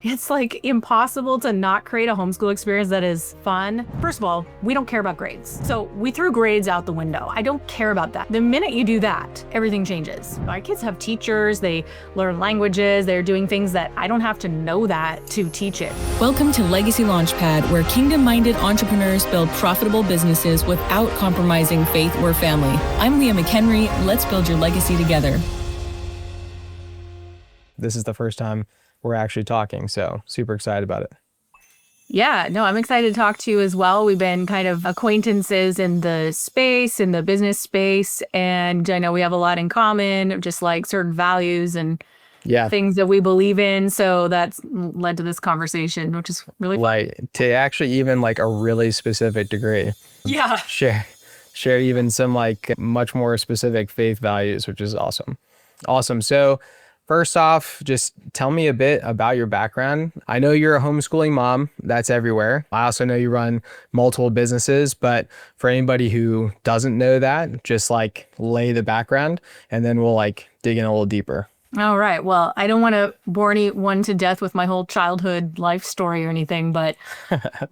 It's like impossible to not create a homeschool experience that is fun. First of all, we don't care about grades. So we threw grades out the window. I don't care about that. The minute you do that, everything changes. Our kids have teachers, they learn languages, they're doing things that I don't have to know that to teach it. Welcome to Legacy Launchpad, where kingdom-minded entrepreneurs build profitable businesses without compromising faith or family. I'm Leah McHenry. Let's build your legacy together. This is the first time we're actually talking, so super excited about it. Yeah, no, I'm excited to talk to you as well. We've been kind of acquaintances in the space, in the business space, and I know we have a lot in common, just like certain values and things that we believe in. So that's led to this conversation, which is really fun. Like to actually even like a really specific degree. Yeah. Share even some like much more specific faith values, which is awesome. Awesome. So first off, just tell me a bit about your background. I know you're a homeschooling mom. That's everywhere. I also know you run multiple businesses, but for anybody who doesn't know that, just like lay the background and then we'll like dig in a little deeper. All right. Well, I don't want to bore anyone to death with my whole childhood life story or anything, but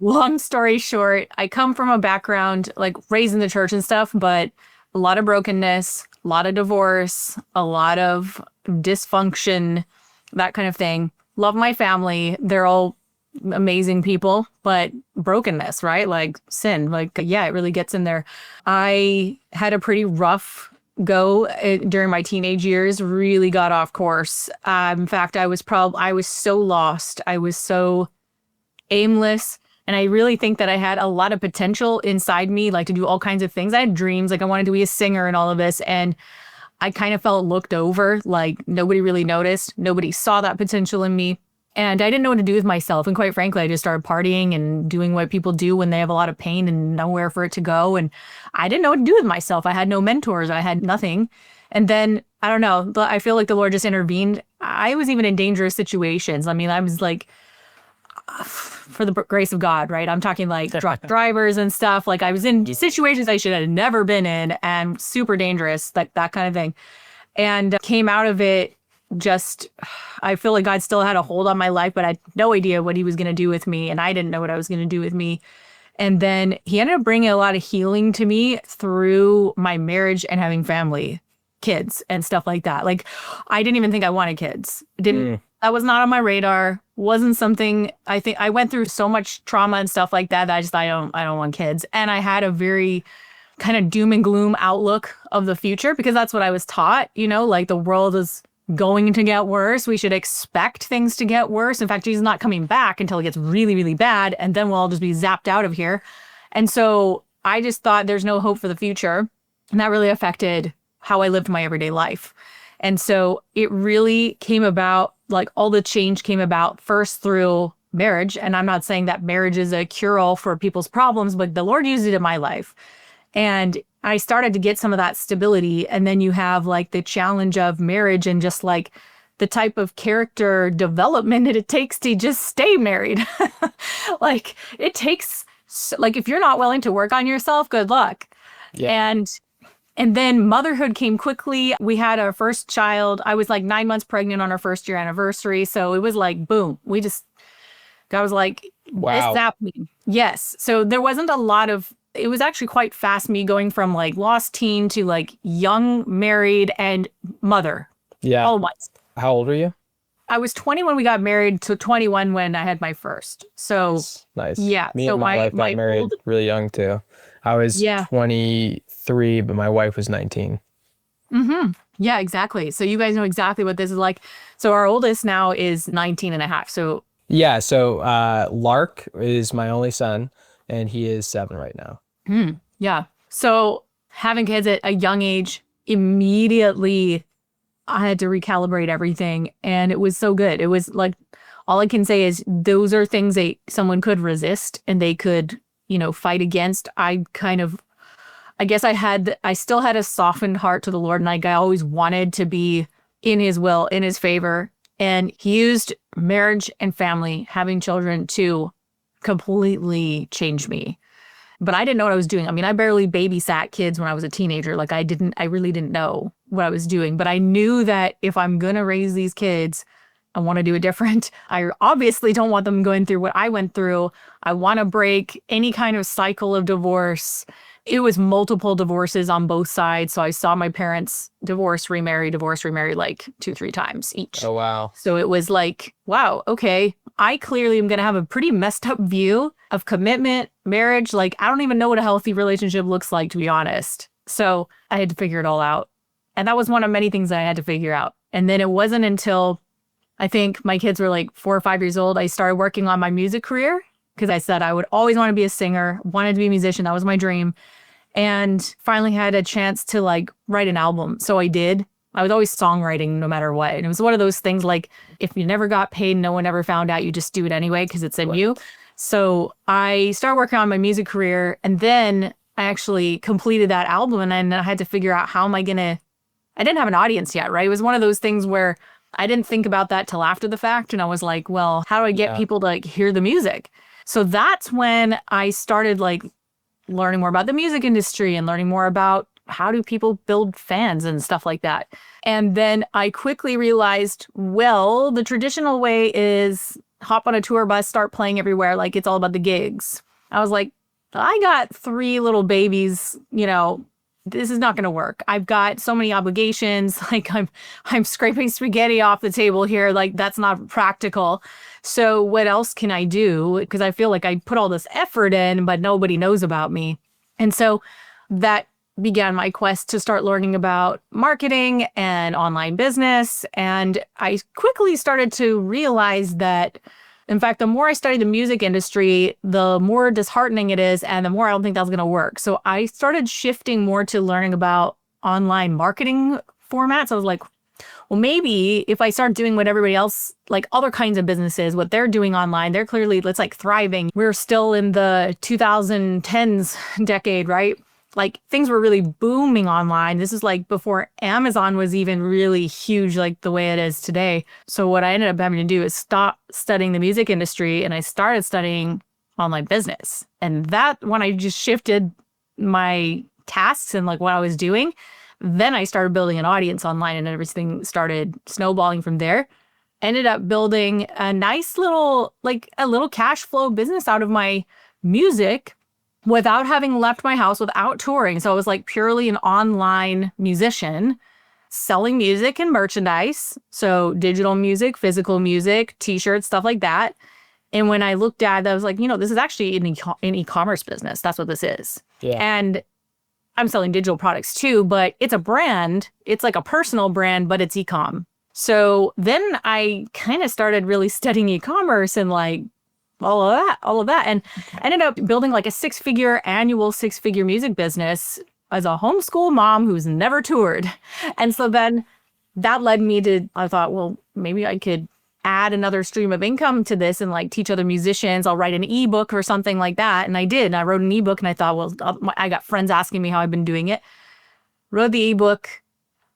long story short, I come from a background like raised in the church and stuff, but a lot of brokenness, a lot of divorce, a lot of dysfunction, that kind of thing. Love my family. They're all amazing people, but brokenness, right? Like sin, like, yeah, it really gets in there. I had a pretty rough go during my teenage years, really got off course. In fact, I was so lost. I was so aimless. And I really think that I had a lot of potential inside me, like to do all kinds of things. I had dreams, like I wanted to be a singer and all of this. And I kind of felt looked over, like nobody really noticed. Nobody saw that potential in me. And I didn't know what to do with myself. And quite frankly, I just started partying and doing what people do when they have a lot of pain and nowhere for it to go. And I didn't know what to do with myself. I had no mentors. I had nothing. And then, I don't know, I feel like the Lord just intervened. I was even in dangerous situations. I mean, I was like, for the grace of God, right? I'm talking like drunk drivers and stuff. Like I was in situations I should have never been in and super dangerous, like that kind of thing. And came out of it just, I feel like God still had a hold on my life, but I had no idea what he was going to do with me. And I didn't know what I was going to do with me. And then he ended up bringing a lot of healing to me through my marriage and having family, kids and stuff like that. Like I didn't even think I wanted kids. That was not on my radar. Wasn't something. I think I went through so much trauma and stuff like that I just I don't want kids. And I had a very kind of doom and gloom outlook of the future because that's what I was taught, like the world is going to get worse. We should expect things to get worse. In fact, Jesus is not coming back until it gets really, really bad. And then we'll all just be zapped out of here. And so I just thought there's no hope for the future. And that really affected how I lived my everyday life. And so it really came about, like all the change came about first through marriage. And I'm not saying that marriage is a cure-all for people's problems, but the Lord used it in my life. And I started to get some of that stability. And then you have like the challenge of marriage and just like the type of character development that it takes to just stay married. Like it takes, like if you're not willing to work on yourself, good luck. Yeah. And then motherhood came quickly. We had our first child. I was like 9 months pregnant on our first year anniversary. So it was like, boom, God was like, wow. It's happening. Yes. So there wasn't a lot of, it was actually quite fast, me going from like lost teen to like young, married and mother. Yeah. All at once. How old are you? I was 20 when we got married to 21 when I had my first. So nice. Yeah. Me so and my wife got married really young too. I was 23, but my wife was 19. Mm-hmm. Yeah, exactly. So you guys know exactly what this is like. So our oldest now is 19 and a half. So yeah. So Lark is my only son and he is 7 right now. Yeah. So having kids at a young age, immediately I had to recalibrate everything. And it was so good. It was like, all I can say is those are things that someone could resist and they could, fight against. I guess I still had a softened heart to the Lord. And like I always wanted to be in his will, in his favor. And he used marriage and family, having children to completely change me. But I didn't know what I was doing. I mean, I barely babysat kids when I was a teenager. Like I really didn't know what I was doing. But I knew that if I'm going to raise these kids, I want to do it different. I obviously don't want them going through what I went through. I want to break any kind of cycle of divorce. It was multiple divorces on both sides. So I saw my parents divorce, remarry, like 2-3 times each. Oh, wow. So it was like, wow, okay, I clearly am going to have a pretty messed up view of commitment, marriage. Like, I don't even know what a healthy relationship looks like, to be honest. So I had to figure it all out. And that was one of many things I had to figure out. And then it wasn't until I think my kids were like 4 or 5 years old, I started working on my music career because I said I would always want to be a singer, wanted to be a musician. That was my dream. And finally had a chance to like write an album. So I did. I was always songwriting no matter what. And it was one of those things like if you never got paid, no one ever found out, you just do it anyway because it's in you. So I started working on my music career and then I actually completed that album and then I had to figure out how am I going to, I didn't have an audience yet, right? It was one of those things where I didn't think about that till after the fact. And I was like, well, how do I get people to like hear the music? So that's when I started like learning more about the music industry and learning more about how do people build fans and stuff like that. And then I quickly realized, well, the traditional way is hop on a tour bus, start playing everywhere. Like it's all about the gigs. I was like, I got 3 little babies, you know, this is not going to work. I've got so many obligations. Like I'm scraping spaghetti off the table here. Like that's not practical. So what else can I do? Because I feel like I put all this effort in, but nobody knows about me. And so that began my quest to start learning about marketing and online business. And I quickly started to realize that, in fact, the more I studied the music industry, the more disheartening it is, and the more I don't think that's going to work. So I started shifting more to learning about online marketing formats. I was like, well, maybe if I start doing what everybody else, like other kinds of businesses, what they're doing online, they're clearly, it's like thriving. We're still in the 2010s decade, right? Like things were really booming online. This is like before Amazon was even really huge like the way it is today. So what I ended up having to do is stop studying the music industry and I started studying online business. And that when I just shifted my tasks and like what I was doing, then I started building an audience online and everything started snowballing from there. Ended up building a nice little, like a little cash flow business out of my music without having left my house, without touring. So I was like purely an online musician selling music and merchandise. So digital music, physical music, t-shirts, stuff like that. And when I looked at it, I was like, you know, this is actually an e-commerce business. That's what this is. Yeah. And I'm selling digital products too, but it's a brand. It's like a personal brand, but it's e-com. So then I kind of started really studying e-commerce and like all of that. And I ended up building like a annual six-figure music business as a homeschool mom who's never toured. And so then that led me to, I thought, well, maybe I could add another stream of income to this and like teach other musicians. I'll write an ebook or something like that. And I did. And I wrote an ebook and I thought, well, I got friends asking me how I've been doing it. Wrote the ebook.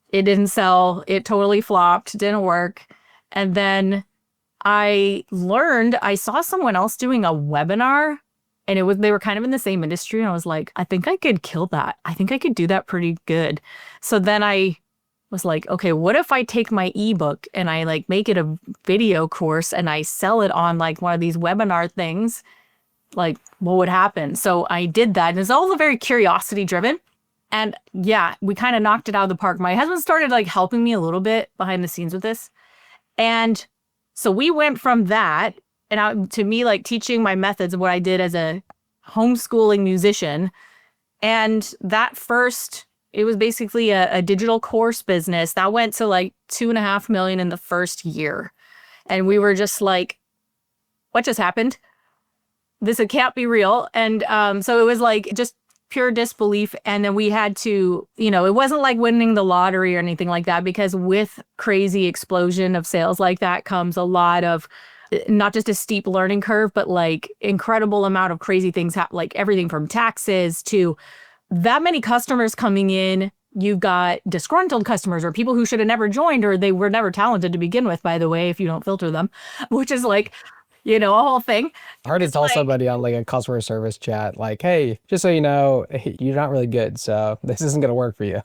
It didn't sell. It totally flopped. Didn't work. And then I saw someone else doing a webinar and they were kind of in the same industry. And I was like, I think I could kill that. I think I could do that pretty good. So then I was like, okay, what if I take my ebook and I like make it a video course and I sell it on like one of these webinar things? Like what would happen? So I did that. And it's all very curiosity driven. And yeah, we kind of knocked it out of the park. My husband started like helping me a little bit behind the scenes with this. And so we went from that and to me, like teaching my methods of what I did as a homeschooling musician. And that first, it was basically a digital course business that went to like 2.5 million in the first year. And we were just like, what just happened? It can't be real. And so it was like just pure disbelief. And then we had to, it wasn't like winning the lottery or anything like that, because with crazy explosion of sales like that comes a lot of not just a steep learning curve, but like incredible amount of crazy things, like everything from taxes to that many customers coming in. You've got disgruntled customers or people who should have never joined, or they were never talented to begin with, by the way, if you don't filter them, which is like, a whole thing. Hard to It's tell like, somebody on like a customer service chat, like, hey, just so you know, you're not really good, so this isn't gonna work for you.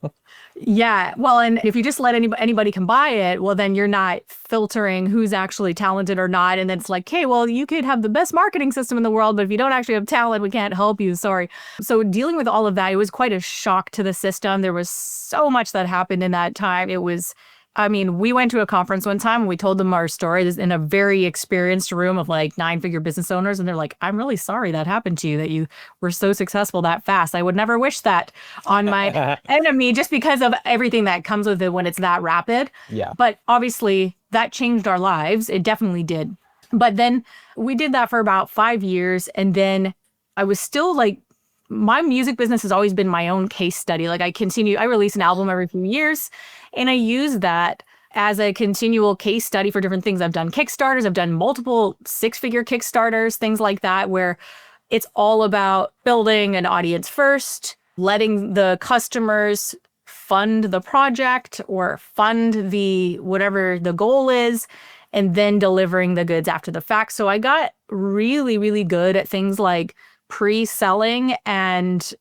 yeah. Well, and if you just let anybody can buy it, well, then you're not filtering who's actually talented or not. And then it's like, hey, well, you could have the best marketing system in the world, but if you don't actually have talent, we can't help you. Sorry. So dealing with all of that, it was quite a shock to the system. There was so much that happened in that time. I mean, we went to a conference one time and we told them our story in a very experienced room of like 9-figure business owners. And they're like, I'm really sorry that happened to you, that you were so successful that fast. I would never wish that on my enemy just because of everything that comes with it when it's that rapid. Yeah. But obviously that changed our lives. It definitely did. But then we did that for about 5 years. And then I was still like, my music business has always been my own case study. Like I release an album every few years and I use that as a continual case study for different things. I've done Kickstarters, I've done multiple 6-figure Kickstarters, things like that, where it's all about building an audience first, letting the customers fund the project or fund the whatever the goal is, and then delivering the goods after the fact. So I got really, really good at things like pre-selling and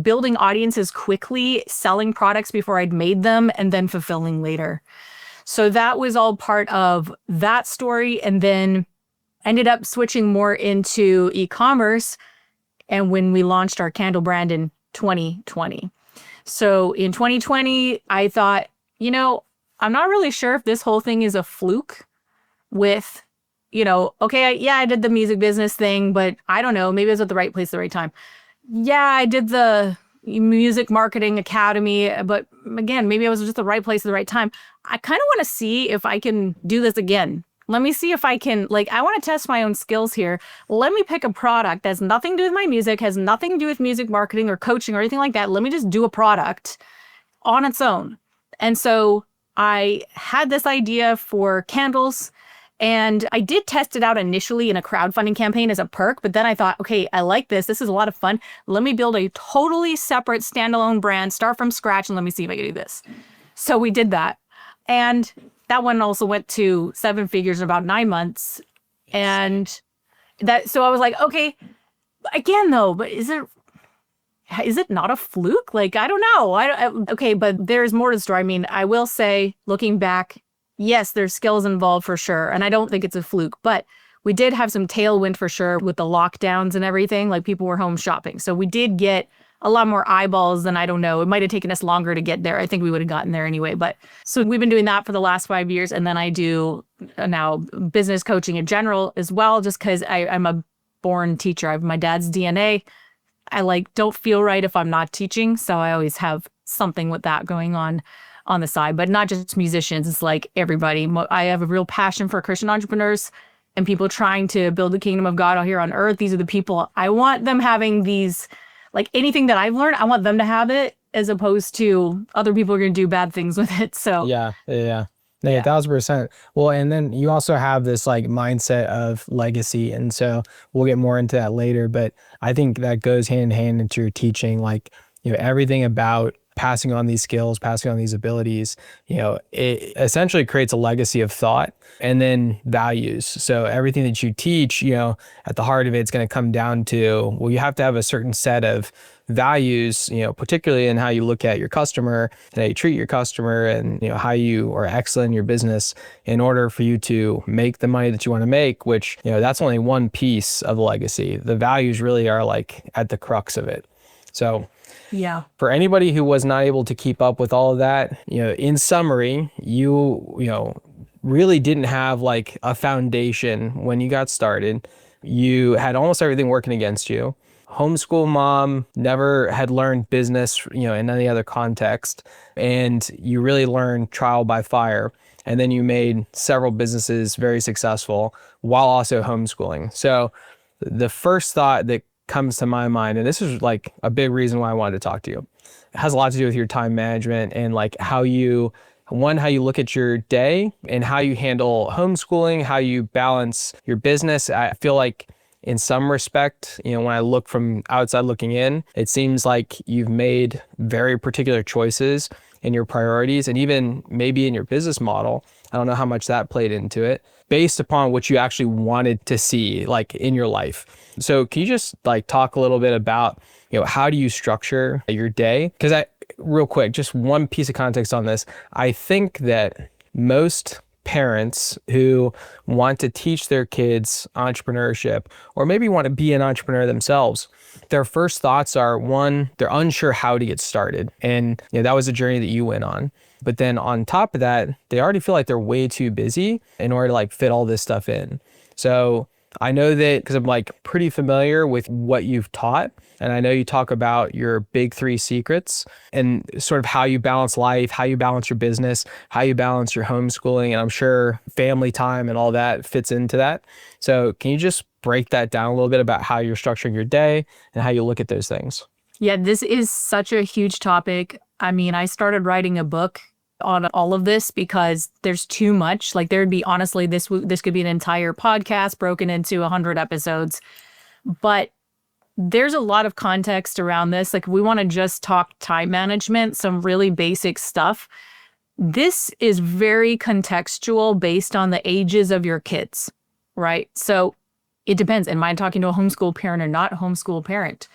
building audiences quickly, selling products before I'd made them, and then fulfilling later. So that was all part of that story. And then ended up switching more into e-commerce. And when we launched our candle brand in 2020. So in 2020, I thought, I'm not really sure if this whole thing is a fluke with okay, I did the music business thing, but I don't know, maybe I was at the right place at the right time. Yeah, I did the music marketing academy, but again, maybe I was just the right place at the right time. I kind of want to see if I can do this again. Let me see if I can, I want to test my own skills here. Let me pick a product that's nothing to do with my music, has nothing to do with music marketing or coaching or anything like that. Let me just do a product on its own. And so I had this idea for candles. And I did test it out initially in a crowdfunding campaign as a perk, but then I thought, okay, I like this. This is a lot of fun. Let me build a totally separate standalone brand, start from scratch, and let me see if I can do this. So we did that. And that one also went to 7 figures in about 9 months. And so I was like, okay, again though, but is it not a fluke? I don't know. Okay, but there's more to the story. I mean, I will say, looking back, yes, there's skills involved for sure. And I don't think it's a fluke, but we did have some tailwind for sure with the lockdowns and everything. Like people were home shopping. So we did get a lot more eyeballs than, I don't know, it might have taken us longer to get there. I think we would have gotten there anyway. But so we've been doing that for the last 5 years. And then I do now business coaching in general as well, just because I'm a born teacher. I have my dad's DNA. I don't feel right if I'm not teaching. So I always have something with that going on the side, but not just musicians. It's like everybody. I have a real passion for Christian entrepreneurs and people trying to build the kingdom of God out here on earth. These are the people I want them having these, anything that I've learned, I want them to have it as opposed to other people are going to do bad things with it. So Yeah. 1,000%. Well, and then you also have this mindset of legacy. And so we'll get more into that later, but I think that goes hand in hand into your teaching, everything about passing on these skills, passing on these abilities, it essentially creates a legacy of thought and then values. So everything that you teach, at the heart of it, it's going to come down to, well, you have to have a certain set of values, particularly in how you look at your customer and how you treat your customer and, how you are excellent in your business in order for you to make the money that you want to make, which, that's only one piece of the legacy. The values really are at the crux of it. So yeah. For anybody who was not able to keep up with all of that, in summary, you really didn't have a foundation when you got started. You had almost everything working against you. Homeschool mom, never had learned business, in any other context. And you really learned trial by fire. And then you made several businesses very successful while also homeschooling. So the first thought that comes to my mind, and this is a big reason why I wanted to talk to you. It has a lot to do with your time management and how you look at your day and how you handle homeschooling, how you balance your business. I feel in some respect, when I look from outside looking in, it seems like you've made very particular choices in your priorities and even maybe in your business model. I don't know how much that played into it, based upon what you actually wanted to see like in your life. So can you just like talk a little bit about, how do you structure your day? Because real quick, just one piece of context on this. I think that most parents who want to teach their kids entrepreneurship, or maybe want to be an entrepreneur themselves, their first thoughts are, one, they're unsure how to get started. And that was a journey that you went on. But then on top of that, they already feel like they're way too busy in order to like fit all this stuff in. So I know that because I'm like pretty familiar with what you've taught. And I know you talk about your big 3 secrets and sort of how you balance life, how you balance your business, how you balance your homeschooling. And I'm sure family time and all that fits into that. So can you just break that down a little bit about how you're structuring your day and how you look at those things? Yeah, this is such a huge topic. I mean, I started writing a book on all of this because there's too much. Like there'd be, honestly, this could be an entire podcast broken into 100 episodes. But there's a lot of context around this. Like we want to just talk time management, some really basic stuff. This is very contextual based on the ages of your kids, right? So it depends. Am I talking to a homeschool parent or not a homeschool parent?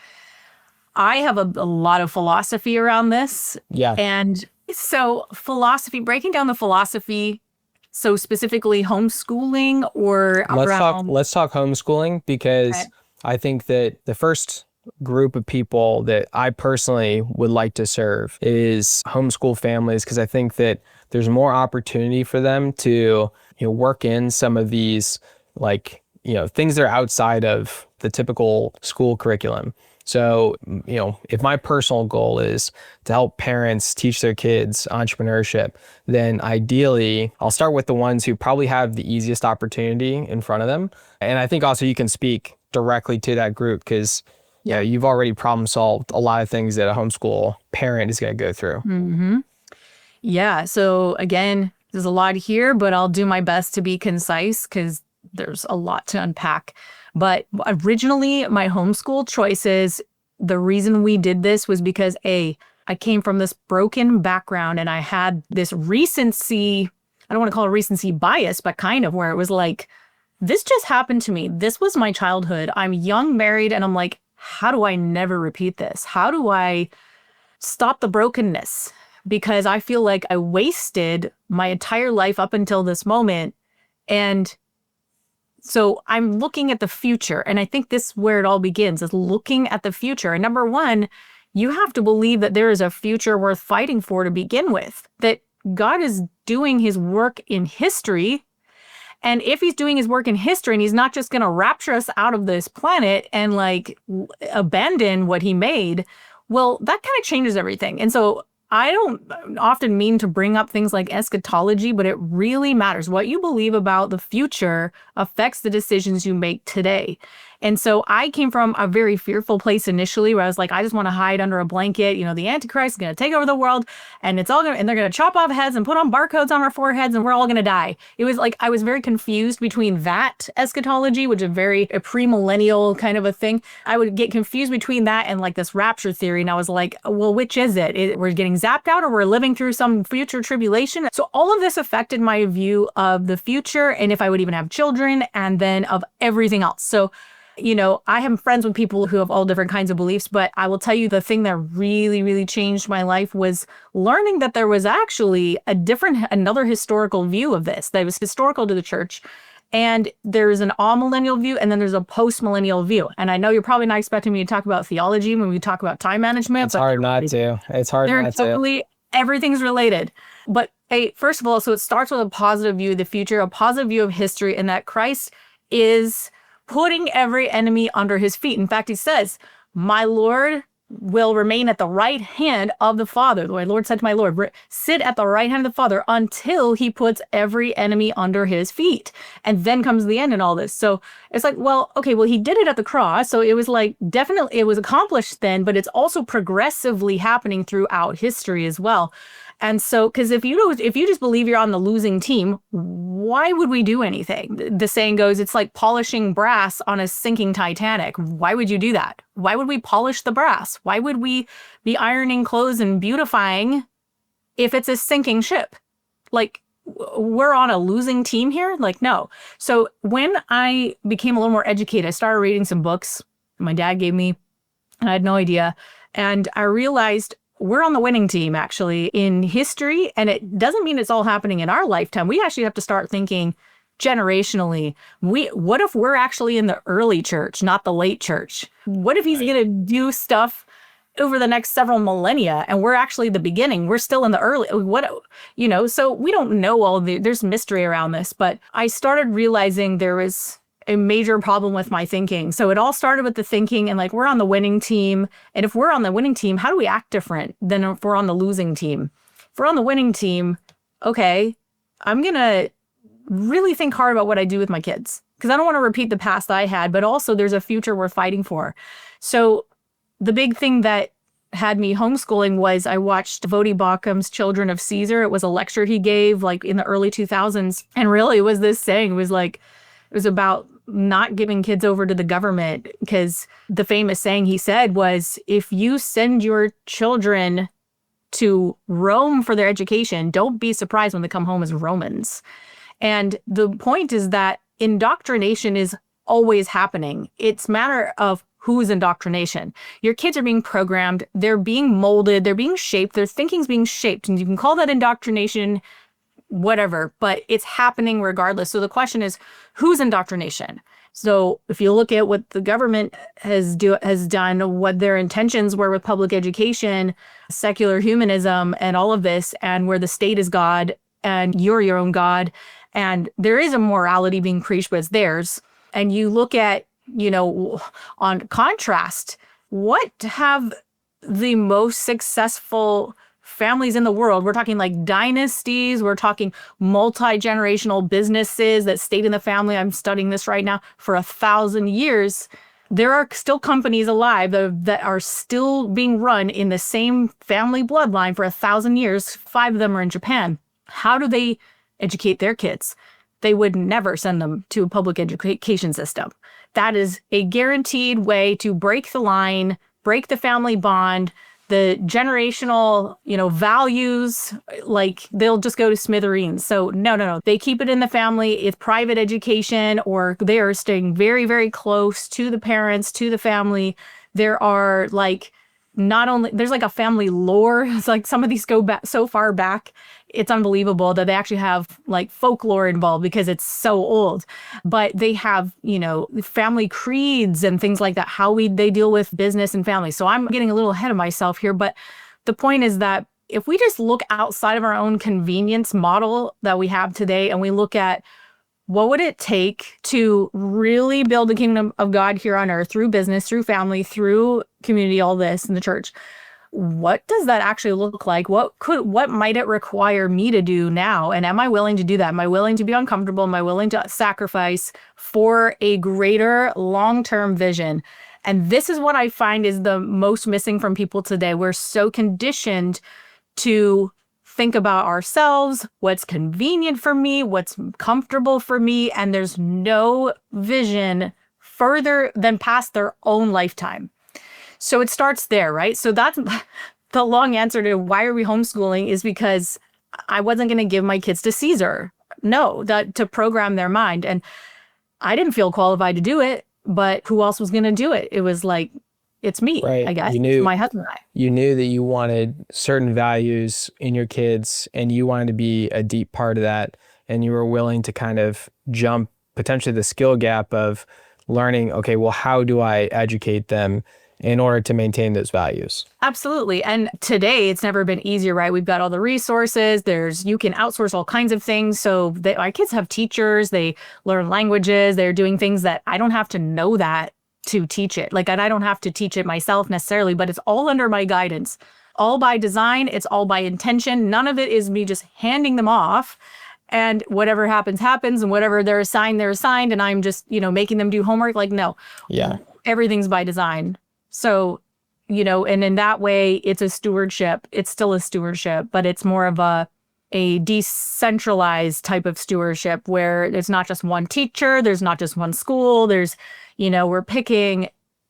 I have a lot of philosophy around this. Yeah. And so philosophy, breaking down the philosophy, so specifically homeschooling or Let's talk homeschooling, because Okay. I think that the first group of people that I personally would like to serve is homeschool families, because I think that there's more opportunity for them to work in some of these like things that are outside of the typical school curriculum. So, if my personal goal is to help parents teach their kids entrepreneurship, then ideally I'll start with the ones who probably have the easiest opportunity in front of them. And I think also you can speak directly to that group because you've already problem solved a lot of things that a homeschool parent is going to go through. Mm-hmm. Yeah. So again, there's a lot here, but I'll do my best to be concise because there's a lot to unpack. But originally, my homeschool choices, the reason we did this was because I came from this broken background and I had this recency, I don't want to call it recency bias, but kind of where it was like, this just happened to me. This was my childhood. I'm young, married, and I'm like, how do I never repeat this? How do I stop the brokenness? Because I feel like I wasted my entire life up until this moment. And so I'm looking at the future, and I think this is where it all begins, is looking at the future. And number one, you have to believe that there is a future worth fighting for to begin with, that God is doing his work in history. And if he's doing his work in history and he's not just going to rapture us out of this planet and like abandon what he made, well, that kind of changes everything. And so I don't often mean to bring up things like eschatology, but it really matters. What you believe about the future affects the decisions you make today. And so I came from a very fearful place initially where I was like, I just want to hide under a blanket. The Antichrist is going to take over the world and they're going to chop off heads and put on barcodes on our foreheads and we're all going to die. It was like, I was very confused between that eschatology, which is a premillennial kind of a thing. I would get confused between that and like this rapture theory. And I was like, well, which is it? We're getting zapped out or we're living through some future tribulation. So all of this affected my view of the future and if I would even have children and then of everything else. So I am friends with people who have all different kinds of beliefs, but I will tell you the thing that really, really changed my life was learning that there was actually another historical view of this that was historical to the church. And there's an all-millennial view, and then there's a post-millennial view. And I know you're probably not expecting me to talk about theology when we talk about time management. It's hard not to. Everything's related. But first of all, so it starts with a positive view of the future, a positive view of history, and that Christ is putting every enemy under his feet. In fact, he says, my Lord will remain at the right hand of the Father. The Lord said to my Lord, sit at the right hand of the Father until he puts every enemy under his feet. And then comes the end in all this. So it's like, well, okay, well, he did it at the cross. So it was like, definitely it was accomplished then, but it's also progressively happening throughout history as well. And so, because if you just believe you're on the losing team, why would we do anything? The saying goes, it's like polishing brass on a sinking Titanic. Why would you do that? Why would we polish the brass? Why would we be ironing clothes and beautifying if it's a sinking ship? Like, we're on a losing team here? Like, no. So when I became a little more educated, I started reading some books my dad gave me, and I had no idea. And I realized we're on the winning team actually in history. And it doesn't mean it's all happening in our lifetime. We actually have to start thinking generationally. What if we're actually in the early church, not the late church? What if he's going to do stuff over the next several millennia and we're actually the beginning? We're still in the early, so we don't know there's mystery around this, but I started realizing there was a major problem with my thinking. So it all started with the thinking and like, we're on the winning team. And if we're on the winning team, how do we act different than if we're on the losing team? If we're on the winning team, okay, I'm going to really think hard about what I do with my kids because I don't want to repeat the past I had, but also there's a future we're fighting for. So the big thing that had me homeschooling was I watched Vodi Baucham's Children of Caesar. It was a lecture he gave like in the early 2000s. And really it was this saying, it was about not giving kids over to the government, because the famous saying he said was, if you send your children to Rome for their education, don't be surprised when they come home as Romans. And the point is that indoctrination is always happening. It's a matter of whose indoctrination. Your kids are being programmed, they're being molded, they're being shaped, their thinking's being shaped. And you can call that indoctrination, whatever, but it's happening regardless. So the question is, whose indoctrination? So if you look at what the government has done, what their intentions were with public education, secular humanism, and all of this, and where the state is God and you're your own God, and there is a morality being preached, but it's theirs. And you look at, on contrast, what have the most successful families in the world? We're talking like dynasties. We're talking multi-generational businesses that stayed in the family. I'm studying this right now for 1,000 years. There are still companies alive that are still being run in the same family bloodline for 1,000 years. 5 of them are in Japan. How do they educate their kids? They would never send them to a public education system. That is a guaranteed way to break the line, break the family bond, the generational, values, like they'll just go to smithereens. So no. They keep it in the family. It's private education, or they are staying very, very close to the parents, to the family. There are there's like a family lore. It's like some of these go back so far back. It's unbelievable that they actually have like folklore involved because it's so old. But they have, family creeds and things like that, they deal with business and family. So I'm getting a little ahead of myself here. But the point is that if we just look outside of our own convenience model that we have today, and we look at what would it take to really build the kingdom of God here on earth through business, through family, through community, all this in the church, what does that actually look like? What might it require me to do now? And am I willing to do that? Am I willing to be uncomfortable? Am I willing to sacrifice for a greater long-term vision? And this is what I find is the most missing from people today. We're so conditioned to think about ourselves, what's convenient for me, what's comfortable for me, and there's no vision further than past their own lifetime. So it starts there, right? So that's the long answer to why are we homeschooling, is because I wasn't going to give my kids to Caesar. No, to program their mind. And I didn't feel qualified to do it, but who else was going to do it? It was like, it's me, right. I guess. You knew, my husband and I. You knew that you wanted certain values in your kids and you wanted to be a deep part of that. And you were willing to kind of jump potentially the skill gap of learning, okay, well, how do I educate them in order to maintain those values? Absolutely. And today it's never been easier, right? We've got all the resources. You can outsource all kinds of things. So our kids have teachers, they learn languages, they're doing things that I don't have to know that to teach it. And I don't have to teach it myself necessarily, but it's all under my guidance, all by design. It's all by intention. None of it is me just handing them off and whatever happens, happens, and whatever they're assigned, and I'm just, making them do homework. No. Yeah. Everything's by design. So, and in that way, it's a stewardship. It's still a stewardship, but it's more of a decentralized type of stewardship where there's not just one teacher, there's not just one school, we're picking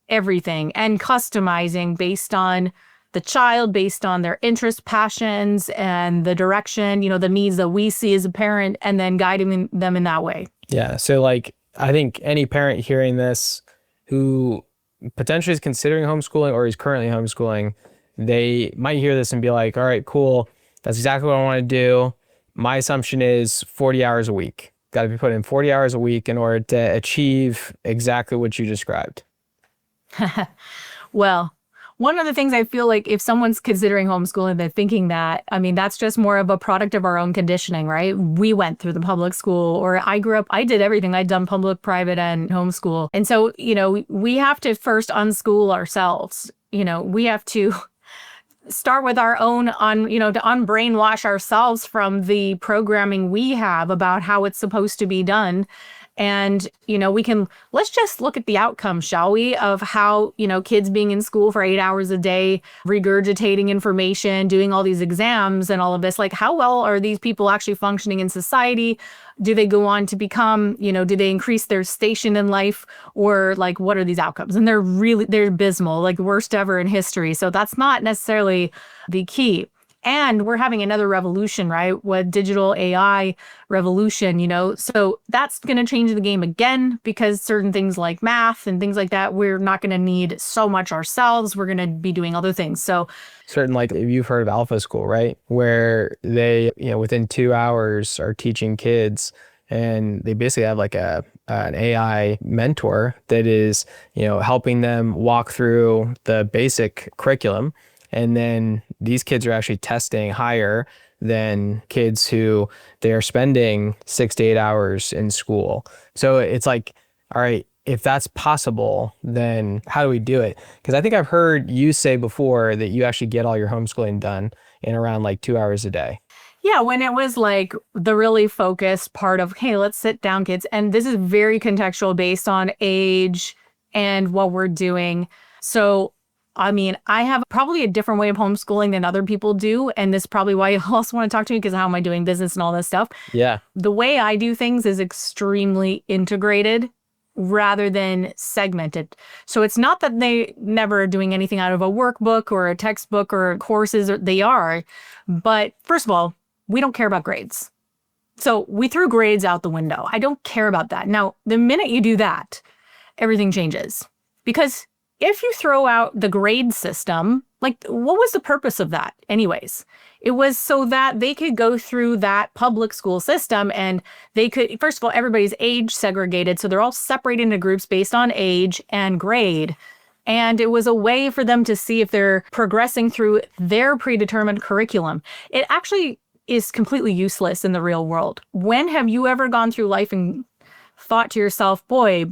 everything and customizing based on the child based on their interests, passions, and the direction, the needs that we see as a parent, and then guiding them in that way. Yeah. So like, I think any parent hearing this who potentially is considering homeschooling or is currently homeschooling, they might hear this and be like, all right, cool. That's exactly what I want to do. My assumption is 40 hours a week. Got to be put in 40 hours a week in order to achieve exactly what you described. Well, one of the things I feel like if someone's considering homeschooling, they're thinking that, I mean, that's just more of a product of our own conditioning, right? We went through the public school, or I grew up, I did everything. I'd done public, private, and homeschool. And so, we have to first unschool ourselves. We have to start with our own to unbrainwash ourselves from the programming we have about how it's supposed to be done. And, let's just look at the outcome, shall we, of how, kids being in school for 8 hours a day, regurgitating information, doing all these exams and all of this. Like, how well are these people actually functioning in society? Do they go on to become, do they increase their station in life? Or like, what are these outcomes? And they're abysmal, like worst ever in history. So that's not necessarily the key. And we're having another revolution, right? With digital AI revolution, so that's going to change the game again, because certain things like math and things like that, we're not going to need so much ourselves. We're going to be doing other things. So certain, like if you've heard of Alpha School, right? Where they, within 2 hours are teaching kids, and they basically have like an AI mentor that is, helping them walk through the basic curriculum. And then these kids are actually testing higher than kids who they are spending 6 to 8 hours in school. So it's like, all right, if that's possible, then how do we do it? Because I think I've heard you say before that you actually get all your homeschooling done in around like 2 hours a day. Yeah, when it was like the really focused part of, hey, let's sit down, kids. And this is very contextual based on age and what we're doing. So I mean, I have probably a different way of homeschooling than other people do. And this is probably why you also want to talk to me, because how am I doing business and all this stuff? Yeah. The way I do things is extremely integrated rather than segmented. So it's not that they never are doing anything out of a workbook or a textbook or courses. They are. But first of all, we don't care about grades. So we threw grades out the window. I don't care about that. Now, the minute you do that, everything changes. Because if you throw out the grade system, like, what was the purpose of that anyways? It was so that they could go through that public school system and they could, first of all, everybody's age segregated. So they're all separated into groups based on age and grade. And it was a way for them to see if they're progressing through their predetermined curriculum. It actually is completely useless in the real world. When have you ever gone through life and thought to yourself, boy,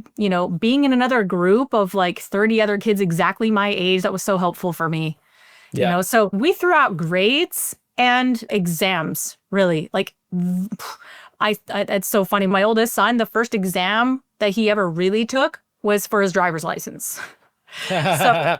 being in another group of like 30 other kids exactly my age, that was so helpful for me. Yeah. So we threw out grades and exams, really. Like, it's so funny. My oldest son, the first exam that he ever really took was for his driver's license. So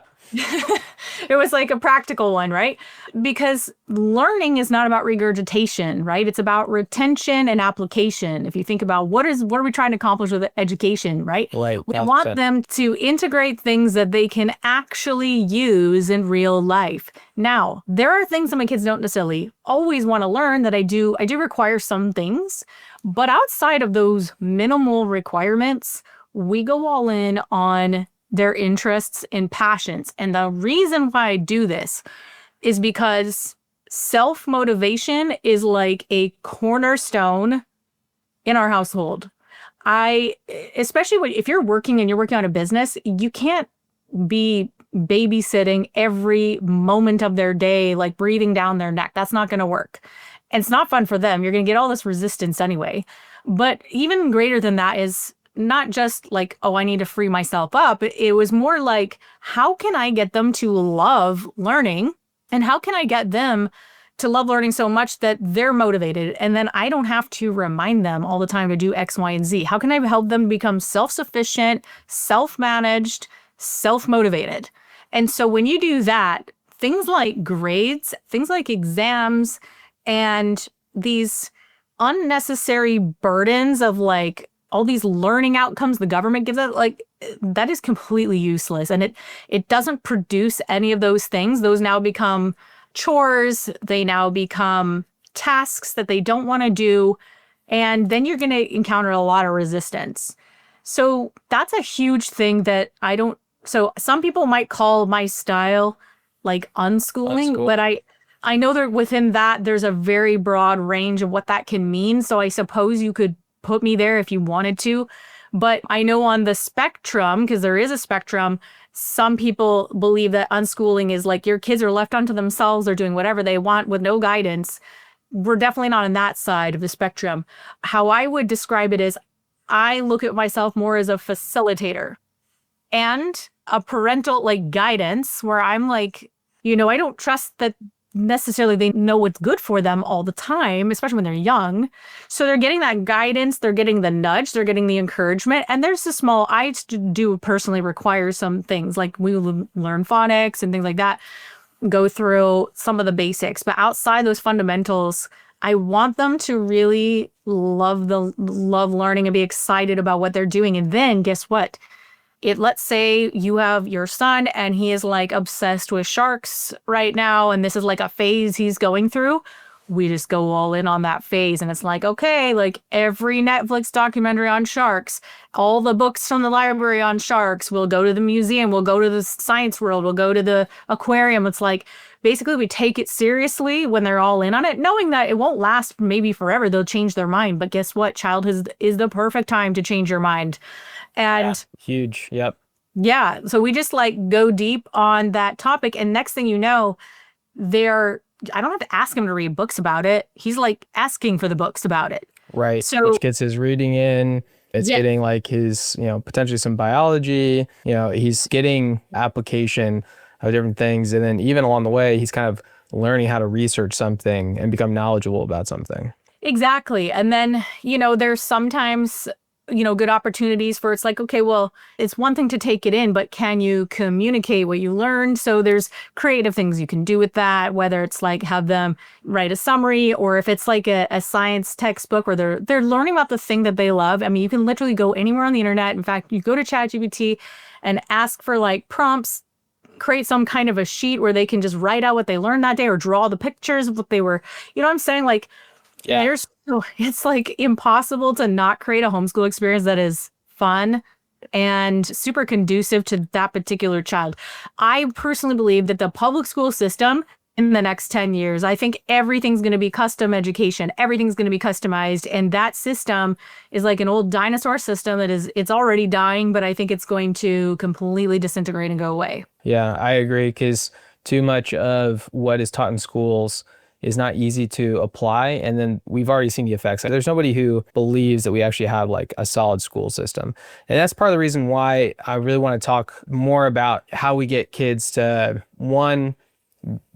it was like a practical one, right? Because learning is not about regurgitation, right? It's about retention and application. If you think about what are we trying to accomplish with education, right? Right. We want them to integrate things that they can actually use in real life. Now, there are things that my kids don't necessarily always want to learn that I do require some things, but outside of those minimal requirements, we go all in on their interests and passions. And the reason why I do this is because self-motivation is like a cornerstone in our household. Especially if you're working and you're working on a business, you can't be babysitting every moment of their day, like breathing down their neck. That's not going to work. And it's not fun for them. You're going to get all this resistance anyway. But even greater than that is not just like, oh, I need to free myself up. It was more like, how can I get them to love learning? And how can I get them to love learning so much that they're motivated? And then I don't have to remind them all the time to do X, Y, and Z. How can I help them become self-sufficient, self-managed, self-motivated? And so when you do that, things like grades, things like exams, and these unnecessary burdens of like, all these learning outcomes the government gives us, like that is completely useless. And it doesn't produce any of those things. Those now become chores. They now become tasks that they don't want to do. And then you're going to encounter a lot of resistance. So that's a huge thing that I don't. So some people might call my style like unschooling, but I know that within that, there's a very broad range of what that can mean. So I suppose you could put me there if you wanted to. But I know on the spectrum, because there is a spectrum, some people believe that unschooling is like your kids are left unto themselves. They're doing whatever they want with no guidance. We're definitely not on that side of the spectrum. How I would describe it is I look at myself more as a facilitator and a parental like guidance where I'm like, I don't trust that necessarily they know what's good for them all the time, especially when they're young. So they're getting that guidance, they're getting the nudge, they're getting the encouragement. And there's I do personally require some things like we learn phonics and things like that, go through some of the basics. But outside those fundamentals, I want them to really love learning and be excited about what they're doing. And then guess what? Let's say you have your son and he is like obsessed with sharks right now, and this is like a phase he's going through. We just go all in on that phase. And it's like, okay, like every Netflix documentary on sharks, all the books from the library on sharks, we'll go to the museum, we'll go to the science world, we'll go to the aquarium. It's like, basically we take it seriously when they're all in on it, knowing that it won't last maybe forever. They'll change their mind. But guess what? Childhood is the perfect time to change your mind. And huge. Yep. Yeah. So we just like go deep on that topic. And next thing you know, I don't have to ask him to read books about it. He's like asking for the books about it. Right. So which gets his reading in. It's getting like his, potentially some biology, he's getting application of different things. And then even along the way, he's kind of learning how to research something and become knowledgeable about something. Exactly. And then, there's sometimes good opportunities for it's like, okay, well, it's one thing to take it in, but can you communicate what you learned? So there's creative things you can do with that, whether it's like have them write a summary or if it's like a science textbook where they're learning about the thing that they love. I mean, you can literally go anywhere on the internet. In fact, you go to ChatGPT and ask for like prompts, create some kind of a sheet where they can just write out what they learned that day or draw the pictures of what they were, what I'm saying? Like, it's like impossible to not create a homeschool experience that is fun and super conducive to that particular child. I personally believe that the public school system in the next 10 years, I think everything's going to be custom education. Everything's going to be customized. And that system is like an old dinosaur system it's already dying, but I think it's going to completely disintegrate and go away. Yeah, I agree, because too much of what is taught in schools is not easy to apply. And then we've already seen the effects. There's nobody who believes that we actually have like a solid school system. And that's part of the reason why I really want to talk more about how we get kids to, one,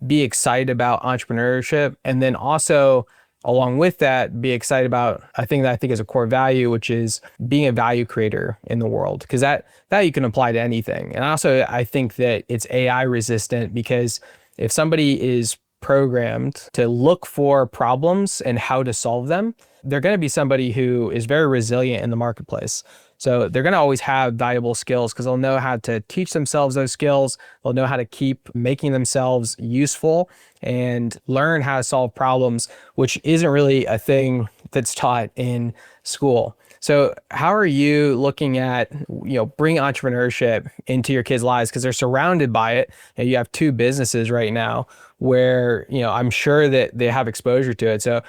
be excited about entrepreneurship, and then also along with that, be excited about a thing that I think is a core value, which is being a value creator in the world, because that you can apply to anything. And also, I think that it's AI resistant, because if somebody is programmed to look for problems and how to solve them, they're going to be somebody who is very resilient in the marketplace. So they're going to always have valuable skills because they'll know how to teach themselves those skills. They'll know how to keep making themselves useful and learn how to solve problems, which isn't really a thing that's taught in school. So how are you looking at, bring entrepreneurship into your kids' lives? Because they're surrounded by it. And you have 2 businesses right now where, I'm sure that they have exposure to it. So,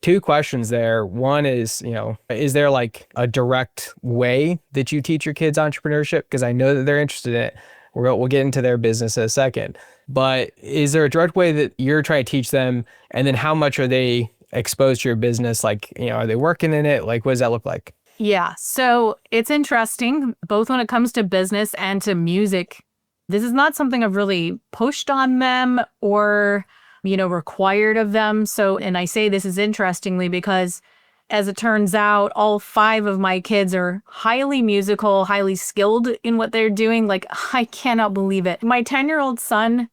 2 questions there. One is, is there like a direct way that you teach your kids entrepreneurship? Because I know that they're interested in it. We'll get into their business in a second. But is there a direct way that you're trying to teach them? And then how much are they exposed to your business? Like, are they working in it? Like, what does that look like? Yeah. So it's interesting, both when it comes to business and to music. This is not something I've really pushed on them or, required of them. So, and I say this is interestingly because as it turns out, all 5 of my kids are highly musical, highly skilled in what they're doing. Like, I cannot believe it. My 10-year-old son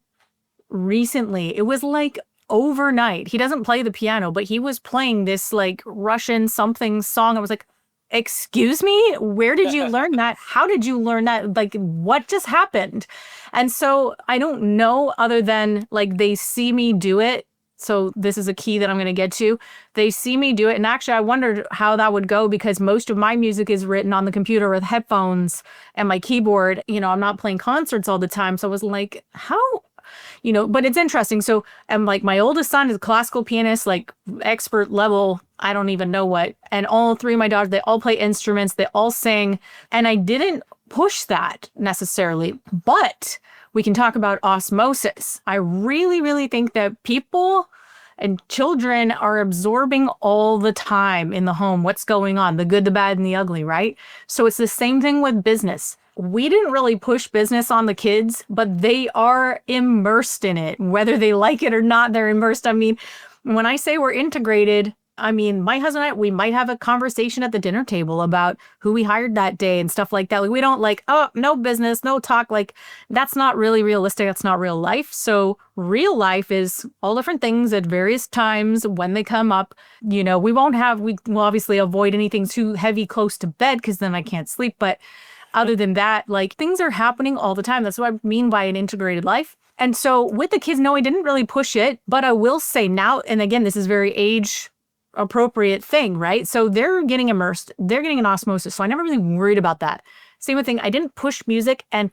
recently, it was like overnight. He doesn't play the piano, but he was playing this like Russian something song. I was like, excuse me, where did you learn that? How did you learn that? Like, what just happened? And so I don't know, other than like they see me do it. So this is a key that I'm going to get to. They see me do it. And actually, I wondered how that would go, because most of my music is written on the computer with headphones and my keyboard. I'm not playing concerts all the time. So I was like, how? But it's interesting. So I'm like, my oldest son is a classical pianist, like expert level. I don't even know what. And all three of my daughters, they all play instruments. They all sing. And I didn't push that necessarily, but we can talk about osmosis. I really, really think that people and children are absorbing all the time in the home what's going on, the good, the bad, and the ugly, right? So it's the same thing with business. We didn't really push business on the kids, but they are immersed in it. Whether they like it or not, they're immersed. I mean, when I say we're integrated, I mean, my husband and I, we might have a conversation at the dinner table about who we hired that day and stuff like that. Like, we don't like, oh, no business, no talk. Like, that's not really realistic. That's not real life. So real life is all different things at various times when they come up. We will obviously avoid anything too heavy close to bed, because then I can't sleep. But other than that, like, things are happening all the time. That's what I mean by an integrated life. And so with the kids, no, I didn't really push it, but I will say now, and again, this is very age appropriate thing, right? So they're getting immersed, they're getting an osmosis. So I never really worried about that. Same with thing. I didn't push music, and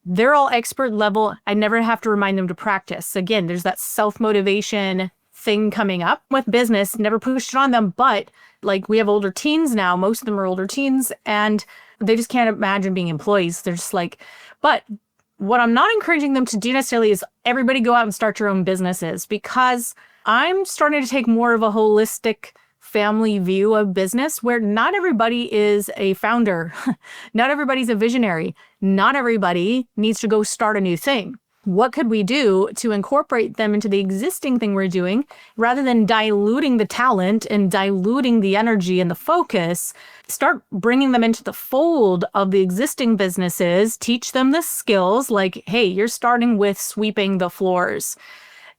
they're all expert level. I never have to remind them to practice. Again, there's that self-motivation thing coming up with business, never pushed it on them. But like, we have older teens now, most of them are older teens, and they just can't imagine being employees. They're just like, but what I'm not encouraging them to do necessarily is everybody go out and start your own businesses, because I'm starting to take more of a holistic family view of business, where not everybody is a founder. Not everybody's a visionary. Not everybody needs to go start a new thing. What could we do to incorporate them into the existing thing we're doing, rather than diluting the talent and diluting the energy and the focus? Start bringing them into the fold of the existing businesses, teach them the skills, like, hey, you're starting with sweeping the floors,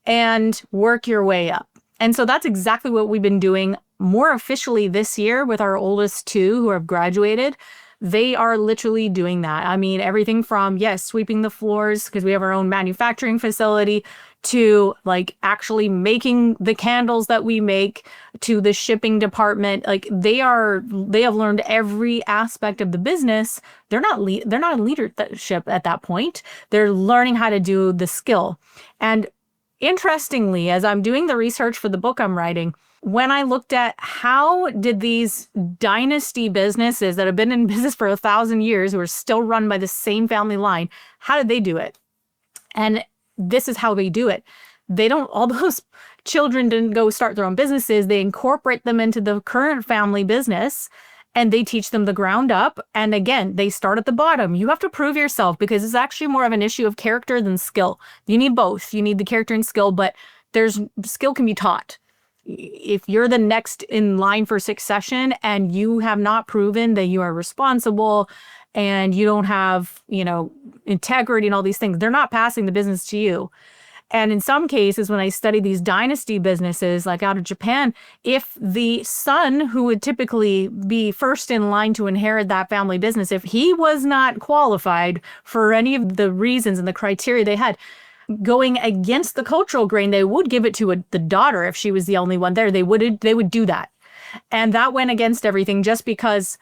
and work your way up. And so that's exactly what we've been doing more officially this year with our oldest two who have graduated. They are literally doing that. I mean, everything from, yes, sweeping the floors, because we have our own manufacturing facility, to like actually making the candles that we make, to the shipping department. Like, they have learned every aspect of the business. They're not in leadership at that point. They're learning how to do the skill. And interestingly, as I'm doing the research for the book I'm writing, when I looked at how did these dynasty businesses that have been in business for 1,000 years, who are still run by the same family line, how did they do it? And this is how they do it. All those children didn't go start their own businesses. They incorporate them into the current family business, and they teach them the ground up. And again, they start at the bottom. You have to prove yourself, because it's actually more of an issue of character than skill. You need both. You need the character and skill, but skill can be taught. If you're the next in line for succession and you have not proven that you are responsible and you don't have, integrity and all these things, they're not passing the business to you. And in some cases, when I study these dynasty businesses, like out of Japan, if the son, who would typically be first in line to inherit that family business, if he was not qualified for any of the reasons and the criteria they had, going against the cultural grain, they would give it to the daughter if she was the only one there. They would do that. And that went against everything just because,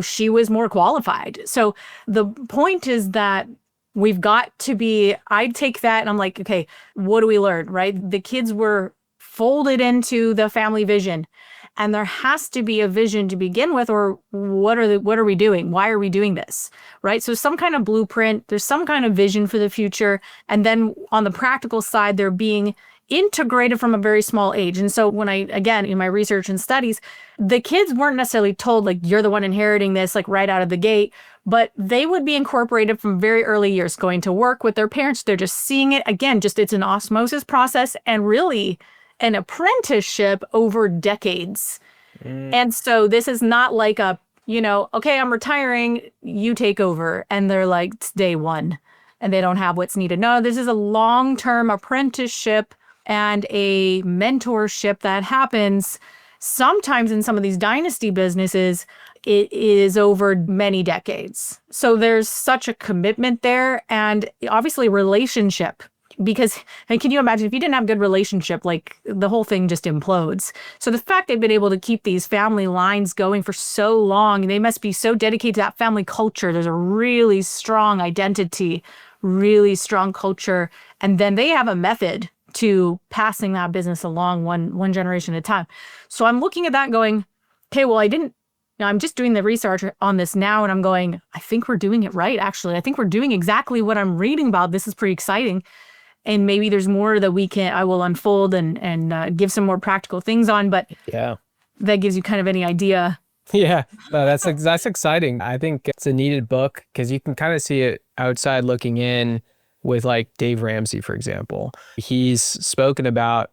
she was more qualified. So the point is that we've got to be, I take that and I'm like, okay, what do we learn, right? The kids were folded into the family vision, and there has to be a vision to begin with, or what are we doing? Why are we doing this, right? So some kind of blueprint, there's some kind of vision for the future. And then on the practical side, they're being integrated from a very small age. And so when again, in my research and studies, the kids weren't necessarily told, like, you're the one inheriting this, like right out of the gate, but they would be incorporated from very early years, going to work with their parents. They're just seeing it. Again, it's an osmosis process, and really an apprenticeship over decades. And so this is not like okay, I'm retiring, you take over. And they're like, it's day one, and they don't have what's needed. No, this is a long-term apprenticeship and a mentorship that happens sometimes in some of these dynasty businesses. it is over many decades. So there's such a commitment there, and obviously relationship. Because, and can you imagine if you didn't have good relationship, like the whole thing just implodes. So the fact they've been able to keep these family lines going for so long, they must be so dedicated to that family culture. There's a really strong identity, really strong culture. And then they have a method to passing that business along one generation at a time. So I'm looking at that going, okay, well, I'm just doing the research on this now, and I'm going, I think we're doing it right, actually. I think we're doing exactly what I'm reading about. This is pretty exciting. And maybe there's more that I will unfold and give some more practical things on, but Yeah. that gives you kind of any idea. Yeah, no, that's exciting. I think it's a needed book because you can kind of see it outside looking in with like Dave Ramsey, for example. He's spoken about,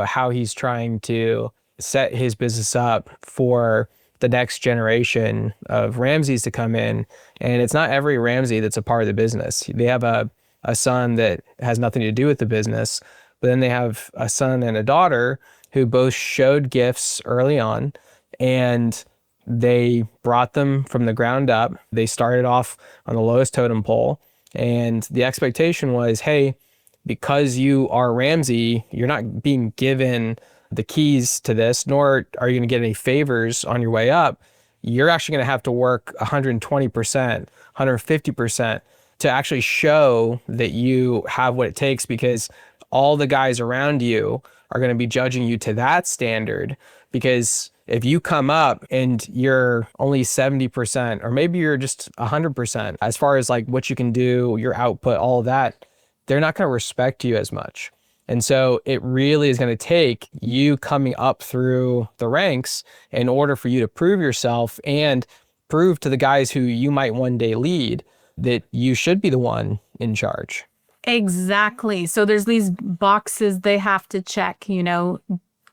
how he's trying to set his business up for the next generation of Ramseys to come in. And it's not every Ramsey that's a part of the business. They have a son that has nothing to do with the business, but then they have a son and a daughter who both showed gifts early on, and they brought them from the ground up. They started off on the lowest totem pole, and the expectation was, hey, because you are Ramsey, you're not being given the keys to this, nor are you going to get any favors on your way up. You're actually going to have to work 120%, 150% to actually show that you have what it takes, because all the guys around you are going to be judging you to that standard. Because if you come up and you're only 70%, or maybe you're just 100% as far as like what you can do, your output, all of that, they're not going to respect you as much. And so it really is going to take you coming up through the ranks in order for you to prove yourself and prove to the guys who you might one day lead that you should be the one in charge. Exactly. So there's these boxes they have to check,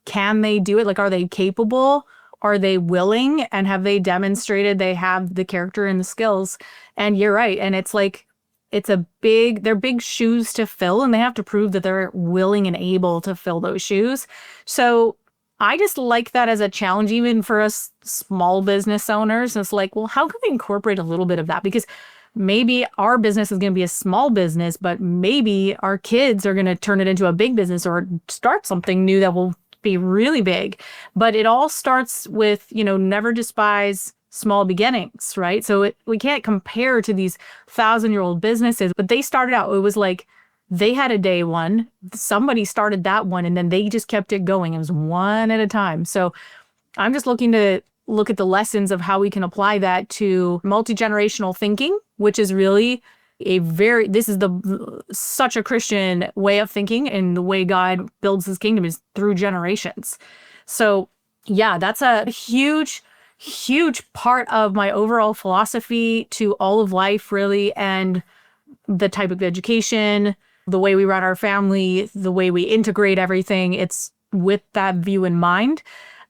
can they do it? Like, are they capable? Are they willing? And have they demonstrated they have the character and the skills? And you're right. And it's like, they're big shoes to fill, and they have to prove that they're willing and able to fill those shoes. So I just like that as a challenge, even for us small business owners. It's like, well, how can we incorporate a little bit of that? Because maybe our business is going to be a small business, but maybe our kids are going to turn it into a big business or start something new that will be really big. But it all starts with, never despise small beginnings, right? So we can't compare to these 1,000-year-old businesses, but they started out, it was like they had a day one, somebody started that one, and then they just kept it going. It was one at a time. So I'm just looking to look at the lessons of how we can apply that to multi-generational thinking, which is really such a Christian way of thinking, and the way God builds his kingdom is through generations. So yeah, that's a huge part of my overall philosophy to all of life, really, and the type of education, the way we run our family, the way we integrate everything. It's with that view in mind.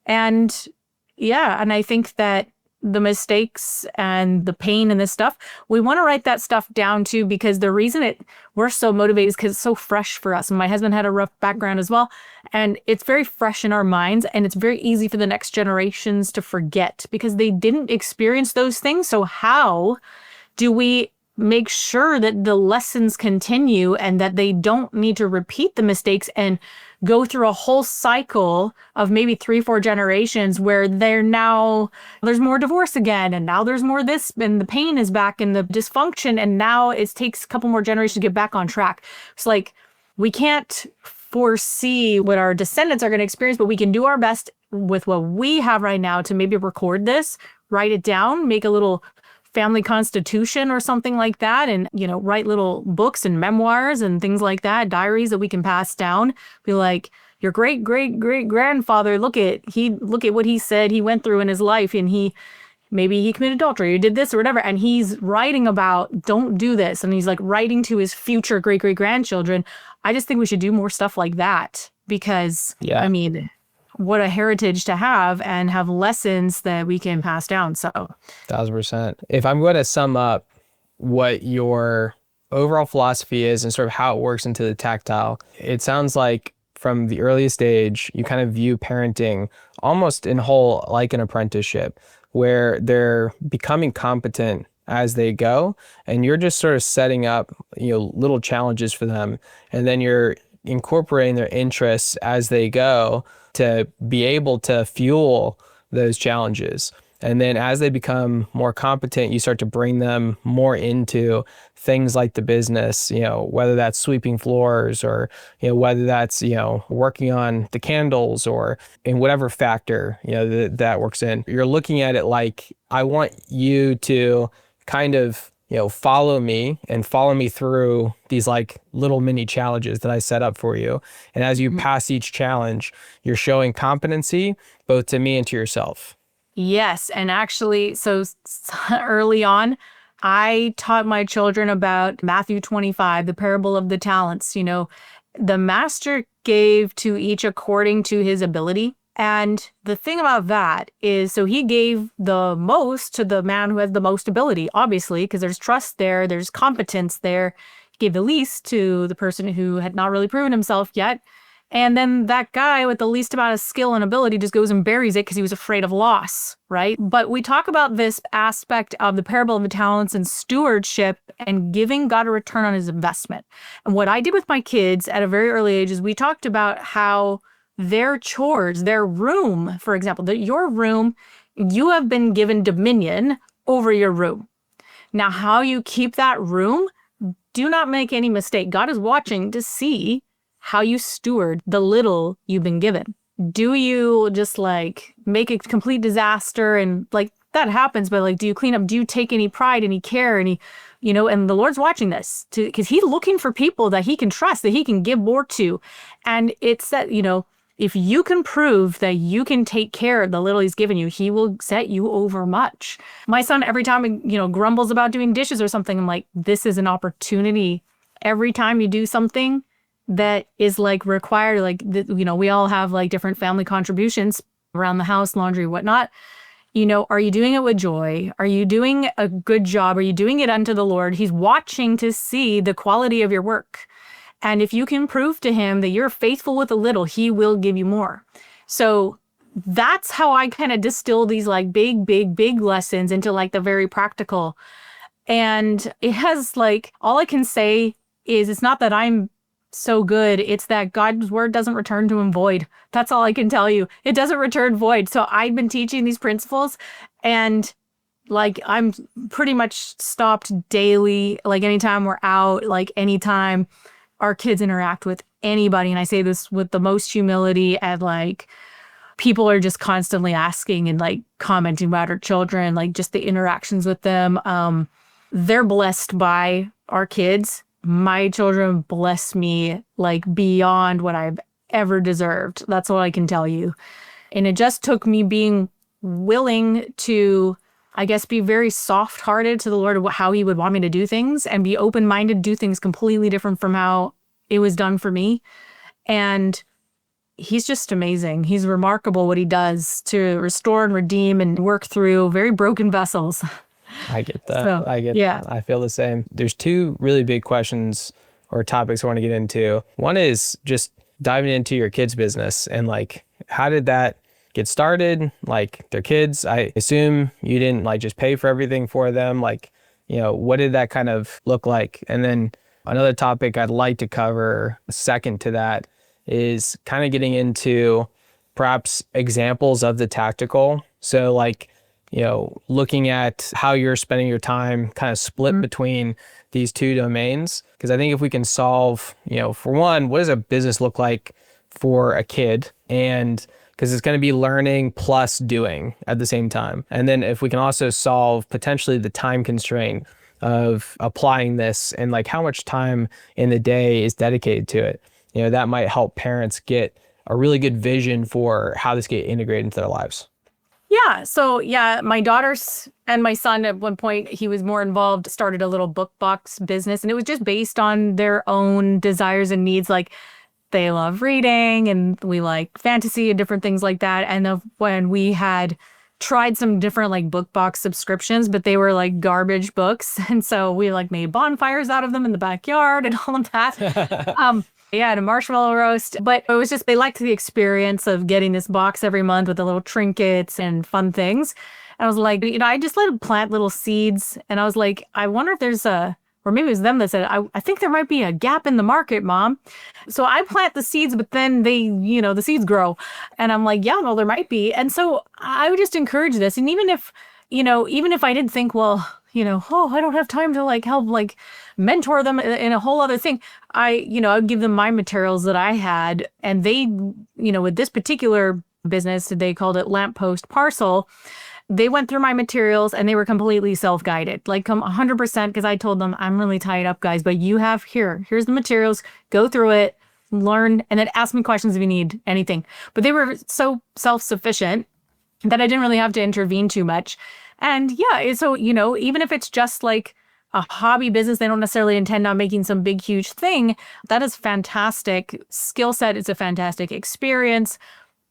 And yeah, and I think that the mistakes and the pain and this stuff, we want to write that stuff down too, because the reason we're so motivated is because it's so fresh for us. And my husband had a rough background as well, and it's very fresh in our minds, and it's very easy for the next generations to forget because they didn't experience those things. So how do we make sure that the lessons continue and that they don't need to repeat the mistakes and go through a whole cycle of maybe 3-4 generations where there's more divorce again, and now there's more this, and the pain is back and the dysfunction, and now it takes a couple more generations to get back on track. It's like we can't foresee what our descendants are going to experience, but we can do our best with what we have right now to maybe record this, write it down, make a little family constitution or something like that, and write little books and memoirs and things like that, diaries that we can pass down. Be like, your great great great grandfather, look at what he said he went through in his life, and maybe he committed adultery or did this or whatever, and he's writing about don't do this, and he's like writing to his future great great grandchildren. I just think we should do more stuff like that, because I mean, what a heritage to have, and have lessons that we can pass down. So 1,000%. If I'm going to sum up what your overall philosophy is and sort of how it works into the tactile, it sounds like from the earliest age, you kind of view parenting almost in whole like an apprenticeship. where they're becoming competent as they go, and you're just sort of setting up, little challenges for them, and then you're incorporating their interests as they go to be able to fuel those challenges. And then as they become more competent, you start to bring them more into things like the business, whether that's sweeping floors or, whether that's, working on the candles or in whatever factor, that works in. You're looking at it like, I want you to kind of, follow me and follow me through these like little mini challenges that I set up for you. And as you pass each challenge, you're showing competency both to me and to yourself. Yes. And actually, early on, I taught my children about Matthew 25, the parable of the talents. The master gave to each according to his ability. And the thing about that is, so he gave the most to the man who has the most ability, obviously, because there's trust there, there's competence there. He gave the least to the person who had not really proven himself yet. And then that guy with the least amount of skill and ability just goes and buries it because he was afraid of loss, right? But we talk about this aspect of the parable of the talents and stewardship and giving God a return on his investment. And what I did with my kids at a very early age is we talked about how their chores, their room, for example, your room, you have been given dominion over your room. Now, how you keep that room, do not make any mistake. God is watching to see how you steward the little you've been given. Do you just make a complete disaster and that happens, but do you clean up? Do you take any pride, any care, and the Lord's watching this because he's looking for people that he can trust, that he can give more to. And it's that, if you can prove that you can take care of the little he's given you, he will set you over much. My son, every time, grumbles about doing dishes or something, I'm like, this is an opportunity. Every time you do something that is required, we all have different family contributions around the house, laundry, whatnot. Are you doing it with joy? Are you doing a good job? Are you doing it unto the Lord? He's watching to see the quality of your work. And if you can prove to him that you're faithful with a little, he will give you more. So that's how I kind of distill these big lessons into the very practical. And it has all I can say is it's not that I'm so good. It's that God's word doesn't return to him void. That's all I can tell you. It doesn't return void. So I've been teaching these principles and I'm pretty much stopped daily, anytime we're out, anytime our kids interact with anybody. And I say this with the most humility and people are just constantly asking and commenting about our children, just the interactions with them. They're blessed by our kids. My children bless me beyond what I've ever deserved. That's what I can tell you. And it just took me being willing to, I guess, be very soft-hearted to the Lord of how he would want me to do things and be open-minded, do things completely different from how it was done for me. And he's just amazing. He's remarkable what he does to restore and redeem and work through very broken vessels. I get that. Yeah. That. I feel the same. There's two really big questions or topics I want to get into. One is just diving into your kids' business and how did that get started? Their kids, I assume you didn't just pay for everything for them. What did that kind of look like? And then another topic I'd like to cover second to that is kind of getting into perhaps examples of the tactical. So looking at how you're spending your time kind of split between these two domains. Because I think if we can solve, for one, what does a business look like for a kid? And because it's going to be learning plus doing at the same time. And then if we can also solve potentially the time constraint of applying this and how much time in the day is dedicated to it, that might help parents get a really good vision for how this get integrated into their lives. Yeah. So my daughters and my son at one point, he was more involved, started a little book box business, and it was just based on their own desires and needs. They love reading and we like fantasy and different things like that. And when we had tried some different book box subscriptions, but they were garbage books. And so we made bonfires out of them in the backyard and all of that. Yeah, and a marshmallow roast. But it was just, they liked the experience of getting this box every month with the little trinkets and fun things. And I was like, I just let them plant little seeds. And I was like, I wonder if there's or maybe it was them that said, I think there might be a gap in the market, Mom. So I plant the seeds, but then they, the seeds grow. And I'm like, yeah, well, there might be. And so I would just encourage this. And even if I didn't think, well, oh, I don't have time to help mentor them in a whole other thing. I would give them my materials that I had. And they, with this particular business, they called it Lamppost Parcel. They went through my materials and they were completely self-guided, 100%, because I told them, I'm really tied up, guys, but here's the materials, go through it, learn, and then ask me questions if you need anything. But they were so self-sufficient that I didn't really have to intervene too much. And yeah, so, even if it's just like a hobby business, they don't necessarily intend on making some big, huge thing. That is fantastic skill set. It's a fantastic experience.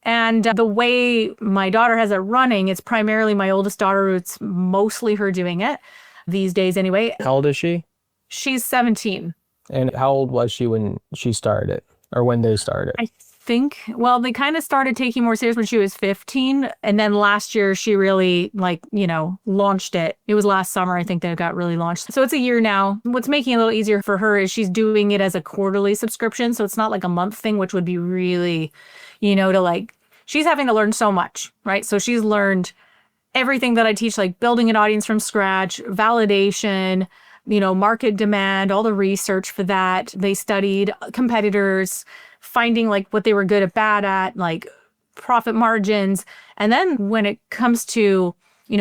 And the way my daughter has it running, it's primarily my oldest daughter. It's mostly her doing it these days anyway. How old is she? She's 17. And how old was she when she started it, or when they started? I think, well, they kind of started taking more serious when she was 15. And then last year she really launched it. It was last summer, I think, that it got really launched. So it's a year now. What's making it a little easier for her is she's doing it as a quarterly subscription. So it's not like a month thing, which would be really, she's having to learn so much, right? So she's learned everything that I teach, like building an audience from scratch, validation, market demand, all the research for that. They studied competitors, finding what they were good at, bad at, profit margins. And then when it comes to,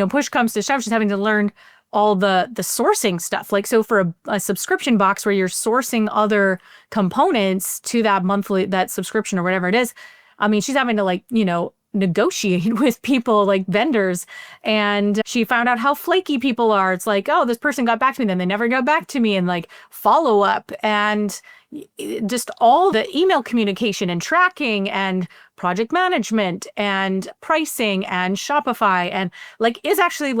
push comes to shove, she's having to learn all the sourcing stuff. So for a subscription box where you're sourcing other components to that subscription or whatever it is, I mean, she's having to negotiate with people like vendors. And she found out how flaky people are. It's oh, this person got back to me, then they never got back to me, and follow up and just all the email communication and tracking and project management and pricing and Shopify and is actually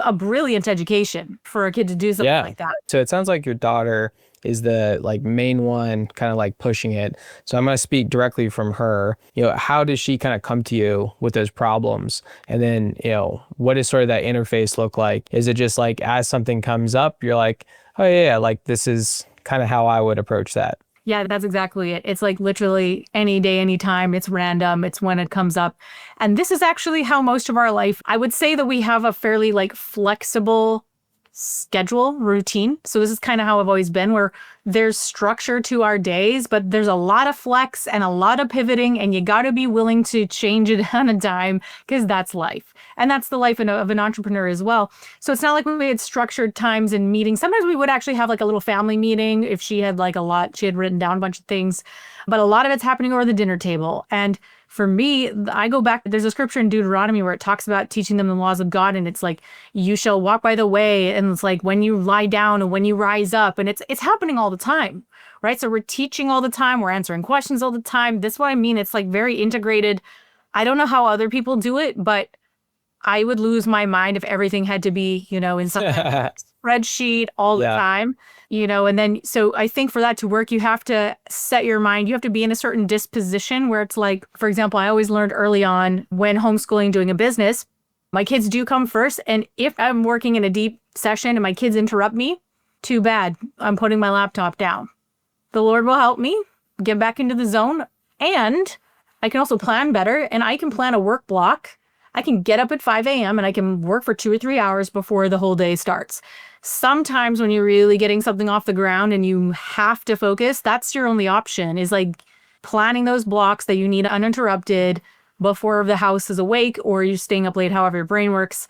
a brilliant education for a kid to do something like that. So it sounds like your daughter is the main one kind of pushing it. So I'm going to speak directly from her. How does she kind of come to you with those problems? And then, what does sort of that interface look like? Is it just as something comes up, you're like, oh yeah, this is kind of how I would approach that? Yeah, that's exactly it. It's literally any day, any time. It's random. It's when it comes up. And this is actually how most of our life, I would say that we have a fairly flexible schedule routine. So this is kind of how I've always been, where there's structure to our days, but there's a lot of flex and a lot of pivoting, and you got to be willing to change it on a dime, because that's life. And that's the life of an entrepreneur as well. So it's not like we had structured times and meetings. Sometimes we would actually have a little family meeting if she had she had written down a bunch of things, but a lot of it's happening over the dinner table. And for me, I go back, there's a scripture in Deuteronomy where it talks about teaching them the laws of God. And it's you shall walk by the way. And it's when you lie down and when you rise up, and it's happening all the time, right? So we're teaching all the time. We're answering questions all the time. That's what I mean. It's very integrated. I don't know how other people do it, but I would lose my mind if everything had to be, in some spreadsheet all the time, and then, so I think for that to work, you have to set your mind, you have to be in a certain disposition where it's for example, I always learned early on when homeschooling, doing a business, my kids do come first. And if I'm working in a deep session and my kids interrupt me, too bad. I'm putting my laptop down. The Lord will help me get back into the zone. And I can also plan better, and I can plan a work block. I can get up at 5 a.m. and I can work for 2 or 3 hours before the whole day starts. Sometimes when you're really getting something off the ground and you have to focus, that's your only option, is planning those blocks that you need uninterrupted before the house is awake or you're staying up late, however your brain works.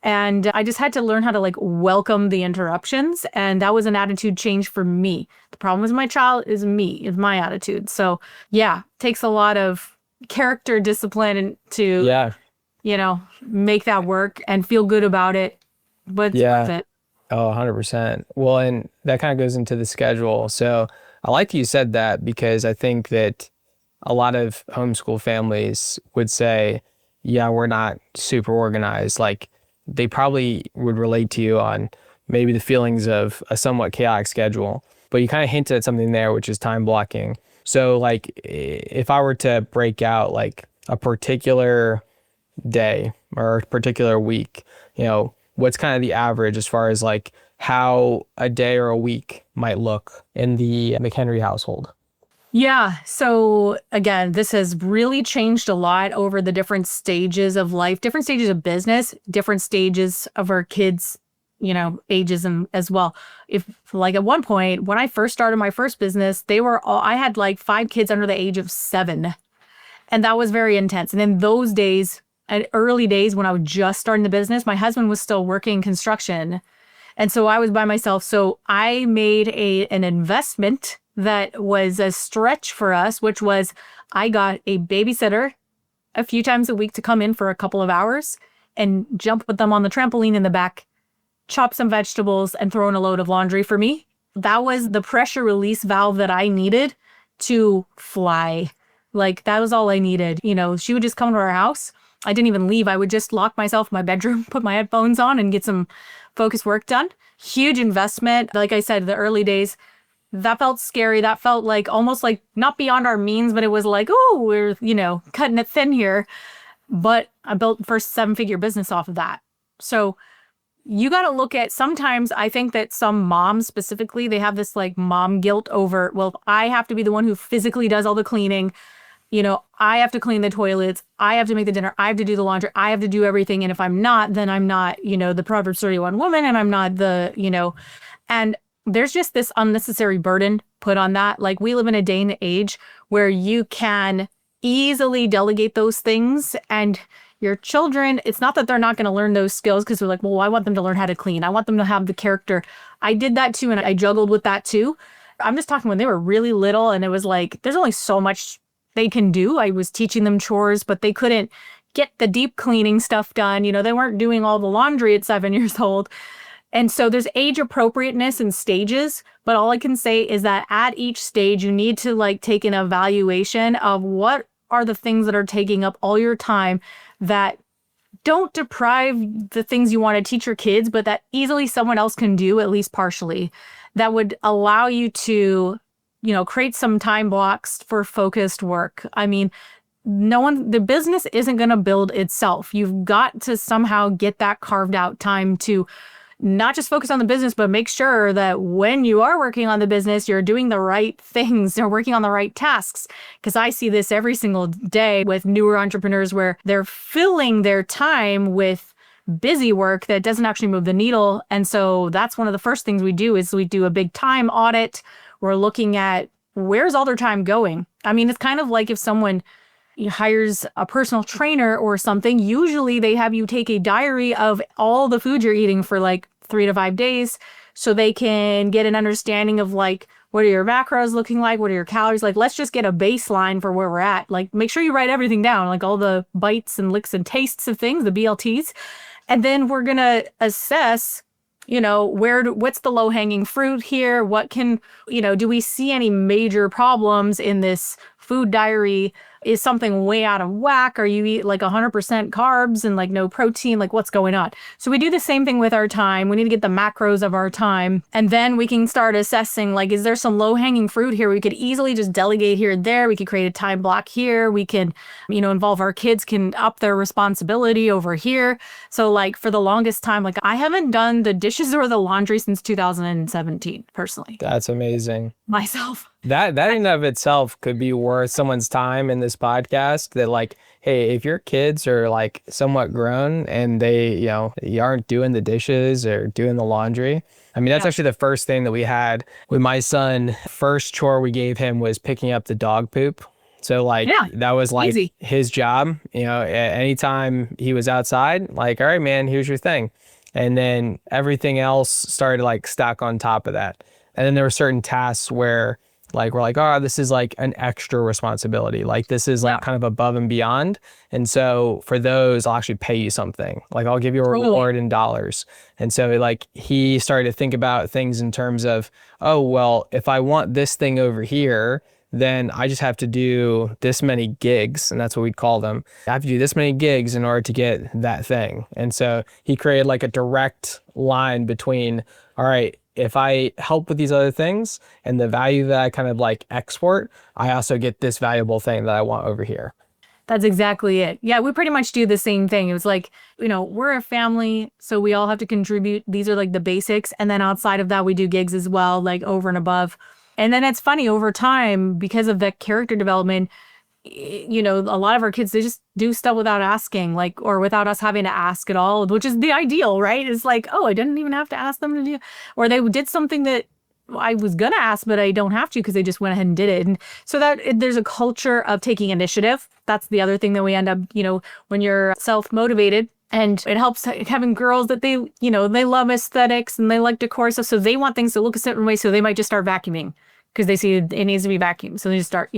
And I just had to learn how to welcome the interruptions. And that was an attitude change for me. The problem is my child is me, is my attitude. So yeah, takes a lot of character discipline to make that work and feel good about it, but it's worth it. Oh, 100%. Well, and that kind of goes into the schedule. So I like you said that, because I think that a lot of homeschool families would say, yeah, we're not super organized. They probably would relate to you on maybe the feelings of a somewhat chaotic schedule, but you kind of hinted at something there, which is time blocking. So if I were to break out a particular day or a particular week, what's kind of the average as far as like how a day or a week might look in the McHenry household? Yeah. So again, this has really changed a lot over the different stages of life, different stages of business, different stages of our kids, ages and as well. If like at one point when I first started my first business, I had like 5 kids under the age of 7. And that was very intense. And in those days, at early days when I was just starting the business, my husband was still working construction. And so I was by myself. So I made an investment that was a stretch for us, which was I got a babysitter a few times a week to come in for a couple of hours and jump with them on the trampoline in the back, chop some vegetables, and throw in a load of laundry for me. That was the pressure release valve that I needed to fly. Like, that was all I needed. She would just come to our house. I didn't even leave. I would just lock myself in my bedroom, put my headphones on, and get some focus work done. Huge investment. Like I said, the early days, that felt scary. That felt like almost like not beyond our means, but it was like, oh, we're, cutting it thin here. But I built the first 7-figure business off of that. So you got to look at, sometimes I think that some moms specifically, they have this like mom guilt over, well, I have to be the one who physically does all the cleaning. I have to clean the toilets. I have to make the dinner. I have to do the laundry. I have to do everything. And if I'm not, then I'm not, the Proverbs 31 woman, and I'm not and there's just this unnecessary burden put on that. Like, we live in a day and age where you can easily delegate those things, and your children, it's not that they're not going to learn those skills because they're like, well, I want them to learn how to clean. I want them to have the character. I did that too. And I juggled with that too. I'm just talking when they were really little, and it was like, there's only so much they can do. I was teaching them chores, but they couldn't get the deep cleaning stuff done. They weren't doing all the laundry at 7 years old. And so there's age appropriateness and stages, but all I can say is that at each stage, you need to like take an evaluation of what are the things that are taking up all your time that don't deprive the things you want to teach your kids, but that easily someone else can do, at least partially, that would allow you to, create some time blocks for focused work. I mean, the business isn't going to build itself. You've got to somehow get that carved out time to not just focus on the business, but make sure that when you are working on the business, you're doing the right things, you're working on the right tasks. Because I see this every single day with newer entrepreneurs where they're filling their time with busy work that doesn't actually move the needle. And so that's one of the first things we do is we do a big time audit. We're looking at where's all their time going. I mean, it's kind of like if someone hires a personal trainer or something, usually they have you take a diary of all the food you're eating for like 3 to 5 days so they can get an understanding of like, what are your macros looking like? What are your calories like? Let's just get a baseline for where we're at. Like, make sure you write everything down, like all the bites and licks and tastes of things, the BLTs. And then we're going to assess, what's the low hanging fruit here? What can, do we see any major problems in this food diary? Is something way out of whack? Or you eat like 100% carbs and like no protein? Like, what's going on? So we do the same thing with our time. We need to get the macros of our time. And then we can start assessing, like, is there some low hanging fruit here? We could easily just delegate here and there. We could create a time block here. We can, involve our kids, can up their responsibility over here. So like for the longest time, like I haven't done the dishes or the laundry since 2017, personally. That's amazing. Myself. That in and of itself could be worth someone's time in this podcast. That like, hey, if your kids are like somewhat grown and they, you aren't doing the dishes or doing the laundry. I mean, that's actually the first thing that we had with my son. First chore we gave him was picking up the dog poop. So like that was like easy. His job, anytime he was outside, like, all right, man, here's your thing. And then everything else started to like stack on top of that. And then there were certain tasks where like, we're like, oh, this is like an extra responsibility. Like this is like kind of above and beyond. And so for those, I'll actually pay you something. Like I'll give you a reward in dollars. And so like he started to think about things in terms of, oh, well, if I want this thing over here, then I just have to do this many gigs. And that's what we'd call them. I have to do this many gigs in order to get that thing. And so he created like a direct line between, all right, if I help with these other things and the value that I kind of like export, I also get this valuable thing that I want over here. That's exactly it. Yeah, we pretty much do the same thing. It was like, we're a family, so we all have to contribute. These are like the basics. And then outside of that, we do gigs as well, like over and above. And then it's funny over time, because of that character development, a lot of our kids, they just do stuff without asking, like, or without us having to ask at all, which is the ideal, right? It's like, oh, I didn't even have to ask them to do, or they did something that I was going to ask, but I don't have to because they just went ahead and did it. And so there's a culture of taking initiative. That's the other thing that we end up, when you're self-motivated, and it helps having girls that they love aesthetics and they like decor stuff. So they want things to look a certain way. So they might just start vacuuming because they see it needs to be vacuumed. So they just start,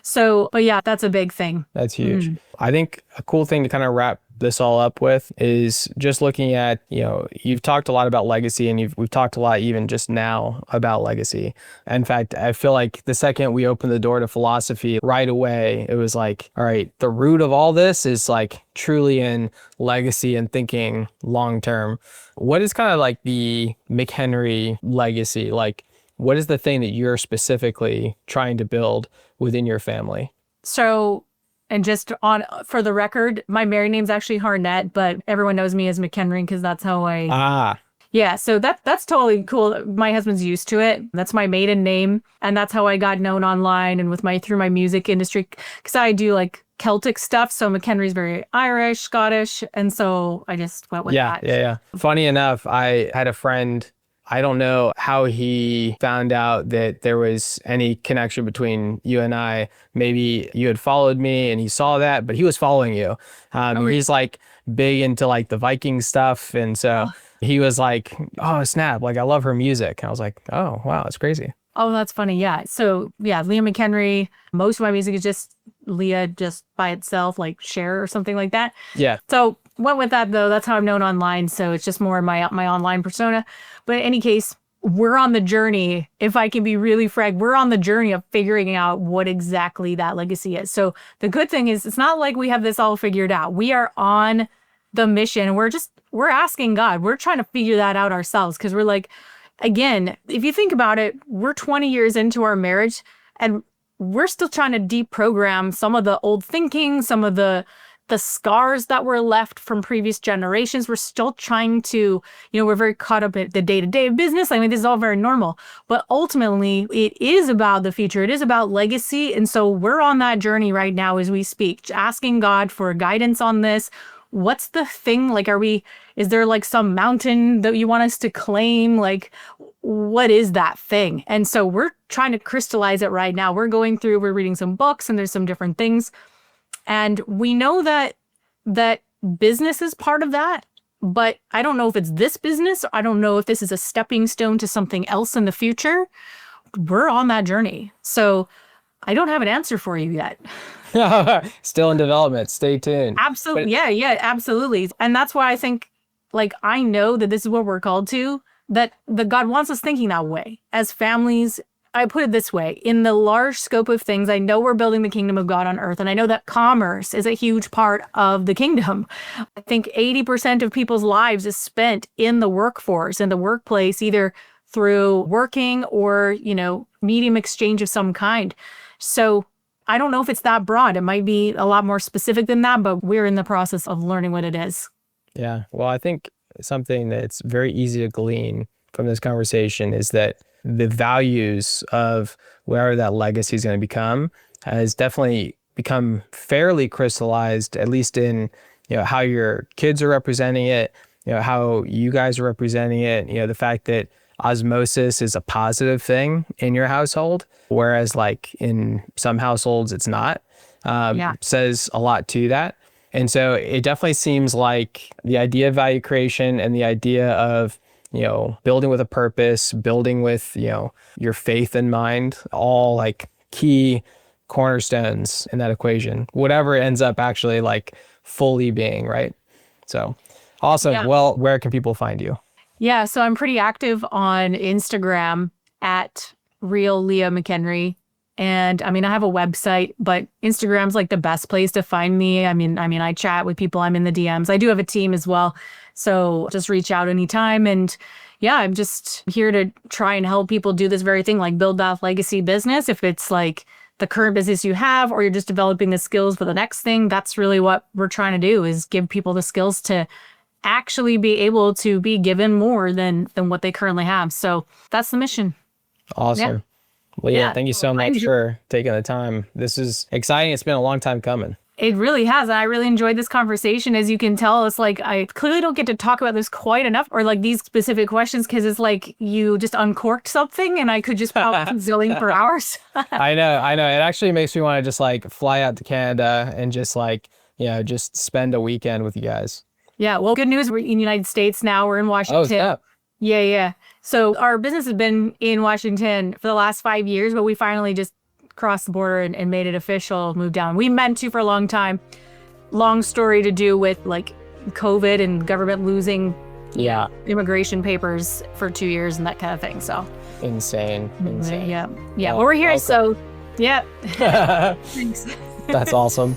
So, but yeah, that's a big thing. That's huge. I think a cool thing to kind of wrap this all up with is just looking at, you've talked a lot about legacy, and we've talked a lot even just now about legacy. In fact, I feel like the second we opened the door to philosophy, right away, it was like, all right, the root of all this is like truly in legacy and thinking long term. What is kind of like the McHenry legacy? Like, what is the thing that you're specifically trying to build within your family? So, and just for the record, my married name's actually Harnett, but everyone knows me as McHenry because that's how yeah, so that's totally cool. My husband's used to it. That's my maiden name, and that's how I got known online and through my music industry, because I do like Celtic stuff. So McHenry's very Irish, Scottish, and so I just went with that. Yeah. Funny enough, I had a friend. I don't know how he found out that there was any connection between you and I. Maybe you had followed me and he saw that, but he was following you. He's like big into like the Viking stuff. And so he was like, oh, snap. Like, I love her music. And I was like, oh, wow, it's crazy. Oh, that's funny. Yeah. So yeah, Leah McHenry. Most of my music is just Leah just by itself, like Share or something like that. Yeah. So went with that though. That's how I'm known online. So it's just more my online persona. But in any case, we're on the journey. If I can be really frank, we're on the journey of figuring out what exactly that legacy is. So the good thing is it's not like we have this all figured out. We are on the mission. We're asking God. We're trying to figure that out ourselves, because we're like, again, if you think about it, we're 20 years into our marriage and we're still trying to deprogram some of the old thinking, some of the scars that were left from previous generations. We're still trying to, we're very caught up in the day-to-day of business. I mean, this is all very normal, but ultimately it is about the future. It is about legacy. And so we're on that journey right now as we speak, asking God for guidance on this. What's the thing? Like, is there like some mountain that you want us to claim? Like, what is that thing? And so we're trying to crystallize it right now. We're reading some books, and there's some different things. And we know that business is part of that, but I don't know if it's this business. I don't know if this is a stepping stone to something else in the future. We're on that journey. So I don't have an answer for you yet. Still in development. Stay tuned. Absolutely. Yeah, absolutely. And that's why I think, like, I know that this is what we're called to, that God wants us thinking that way as families. I put it this way, in the large scope of things, I know we're building the kingdom of God on earth, and I know that commerce is a huge part of the kingdom. I think 80% of people's lives is spent in the workforce, in the workplace, either through working or, medium exchange of some kind. So I don't know if it's that broad. It might be a lot more specific than that, but we're in the process of learning what it is. Yeah. Well, I think something that's very easy to glean from this conversation is that the values of wherever that legacy is going to become has definitely become fairly crystallized, at least in, how your kids are representing it, how you guys are representing it, the fact that osmosis is a positive thing in your household, whereas like in some households it's not, says a lot to that. And so it definitely seems like the idea of value creation and the idea of building with a purpose, building with, your faith in mind, all like key cornerstones in that equation, whatever it ends up actually like fully being, right? So awesome. Yeah. Well, where can people find you? Yeah, so I'm pretty active on Instagram at Real Leah McHenry. And I have a website, but Instagram's like the best place to find me. I chat with people. I'm in the DMs. I do have a team as well. So just reach out anytime. And yeah, I'm just here to try and help people do this very thing, like build that legacy business. If it's like the current business you have, or you're just developing the skills for the next thing. That's really what we're trying to do, is give people the skills to actually be able to be given more than what they currently have. So that's the mission. Awesome. Well, yeah, Yeah. thank you so much for taking the time. This is exciting. It's been a long time coming. It really has. And I really enjoyed this conversation. As you can tell, it's like I clearly don't get to talk about this quite enough, or like these specific questions, because it's like you just uncorked something and I could just pop zilling for hours. I know. It actually makes me want to just like fly out to Canada and just like, just spend a weekend with you guys. Yeah. Well, good news. We're in the United States now. We're in Washington. Oh, snap. Yeah. So our business has been in Washington for the last 5 years, but we finally just crossed the border and made it official, moved down. We meant to for a long time. Long story to do with like COVID and government losing immigration papers for 2 years and that kind of thing. So Insane. yeah. Well, we're here. Okay. So yeah. Thanks. That's awesome.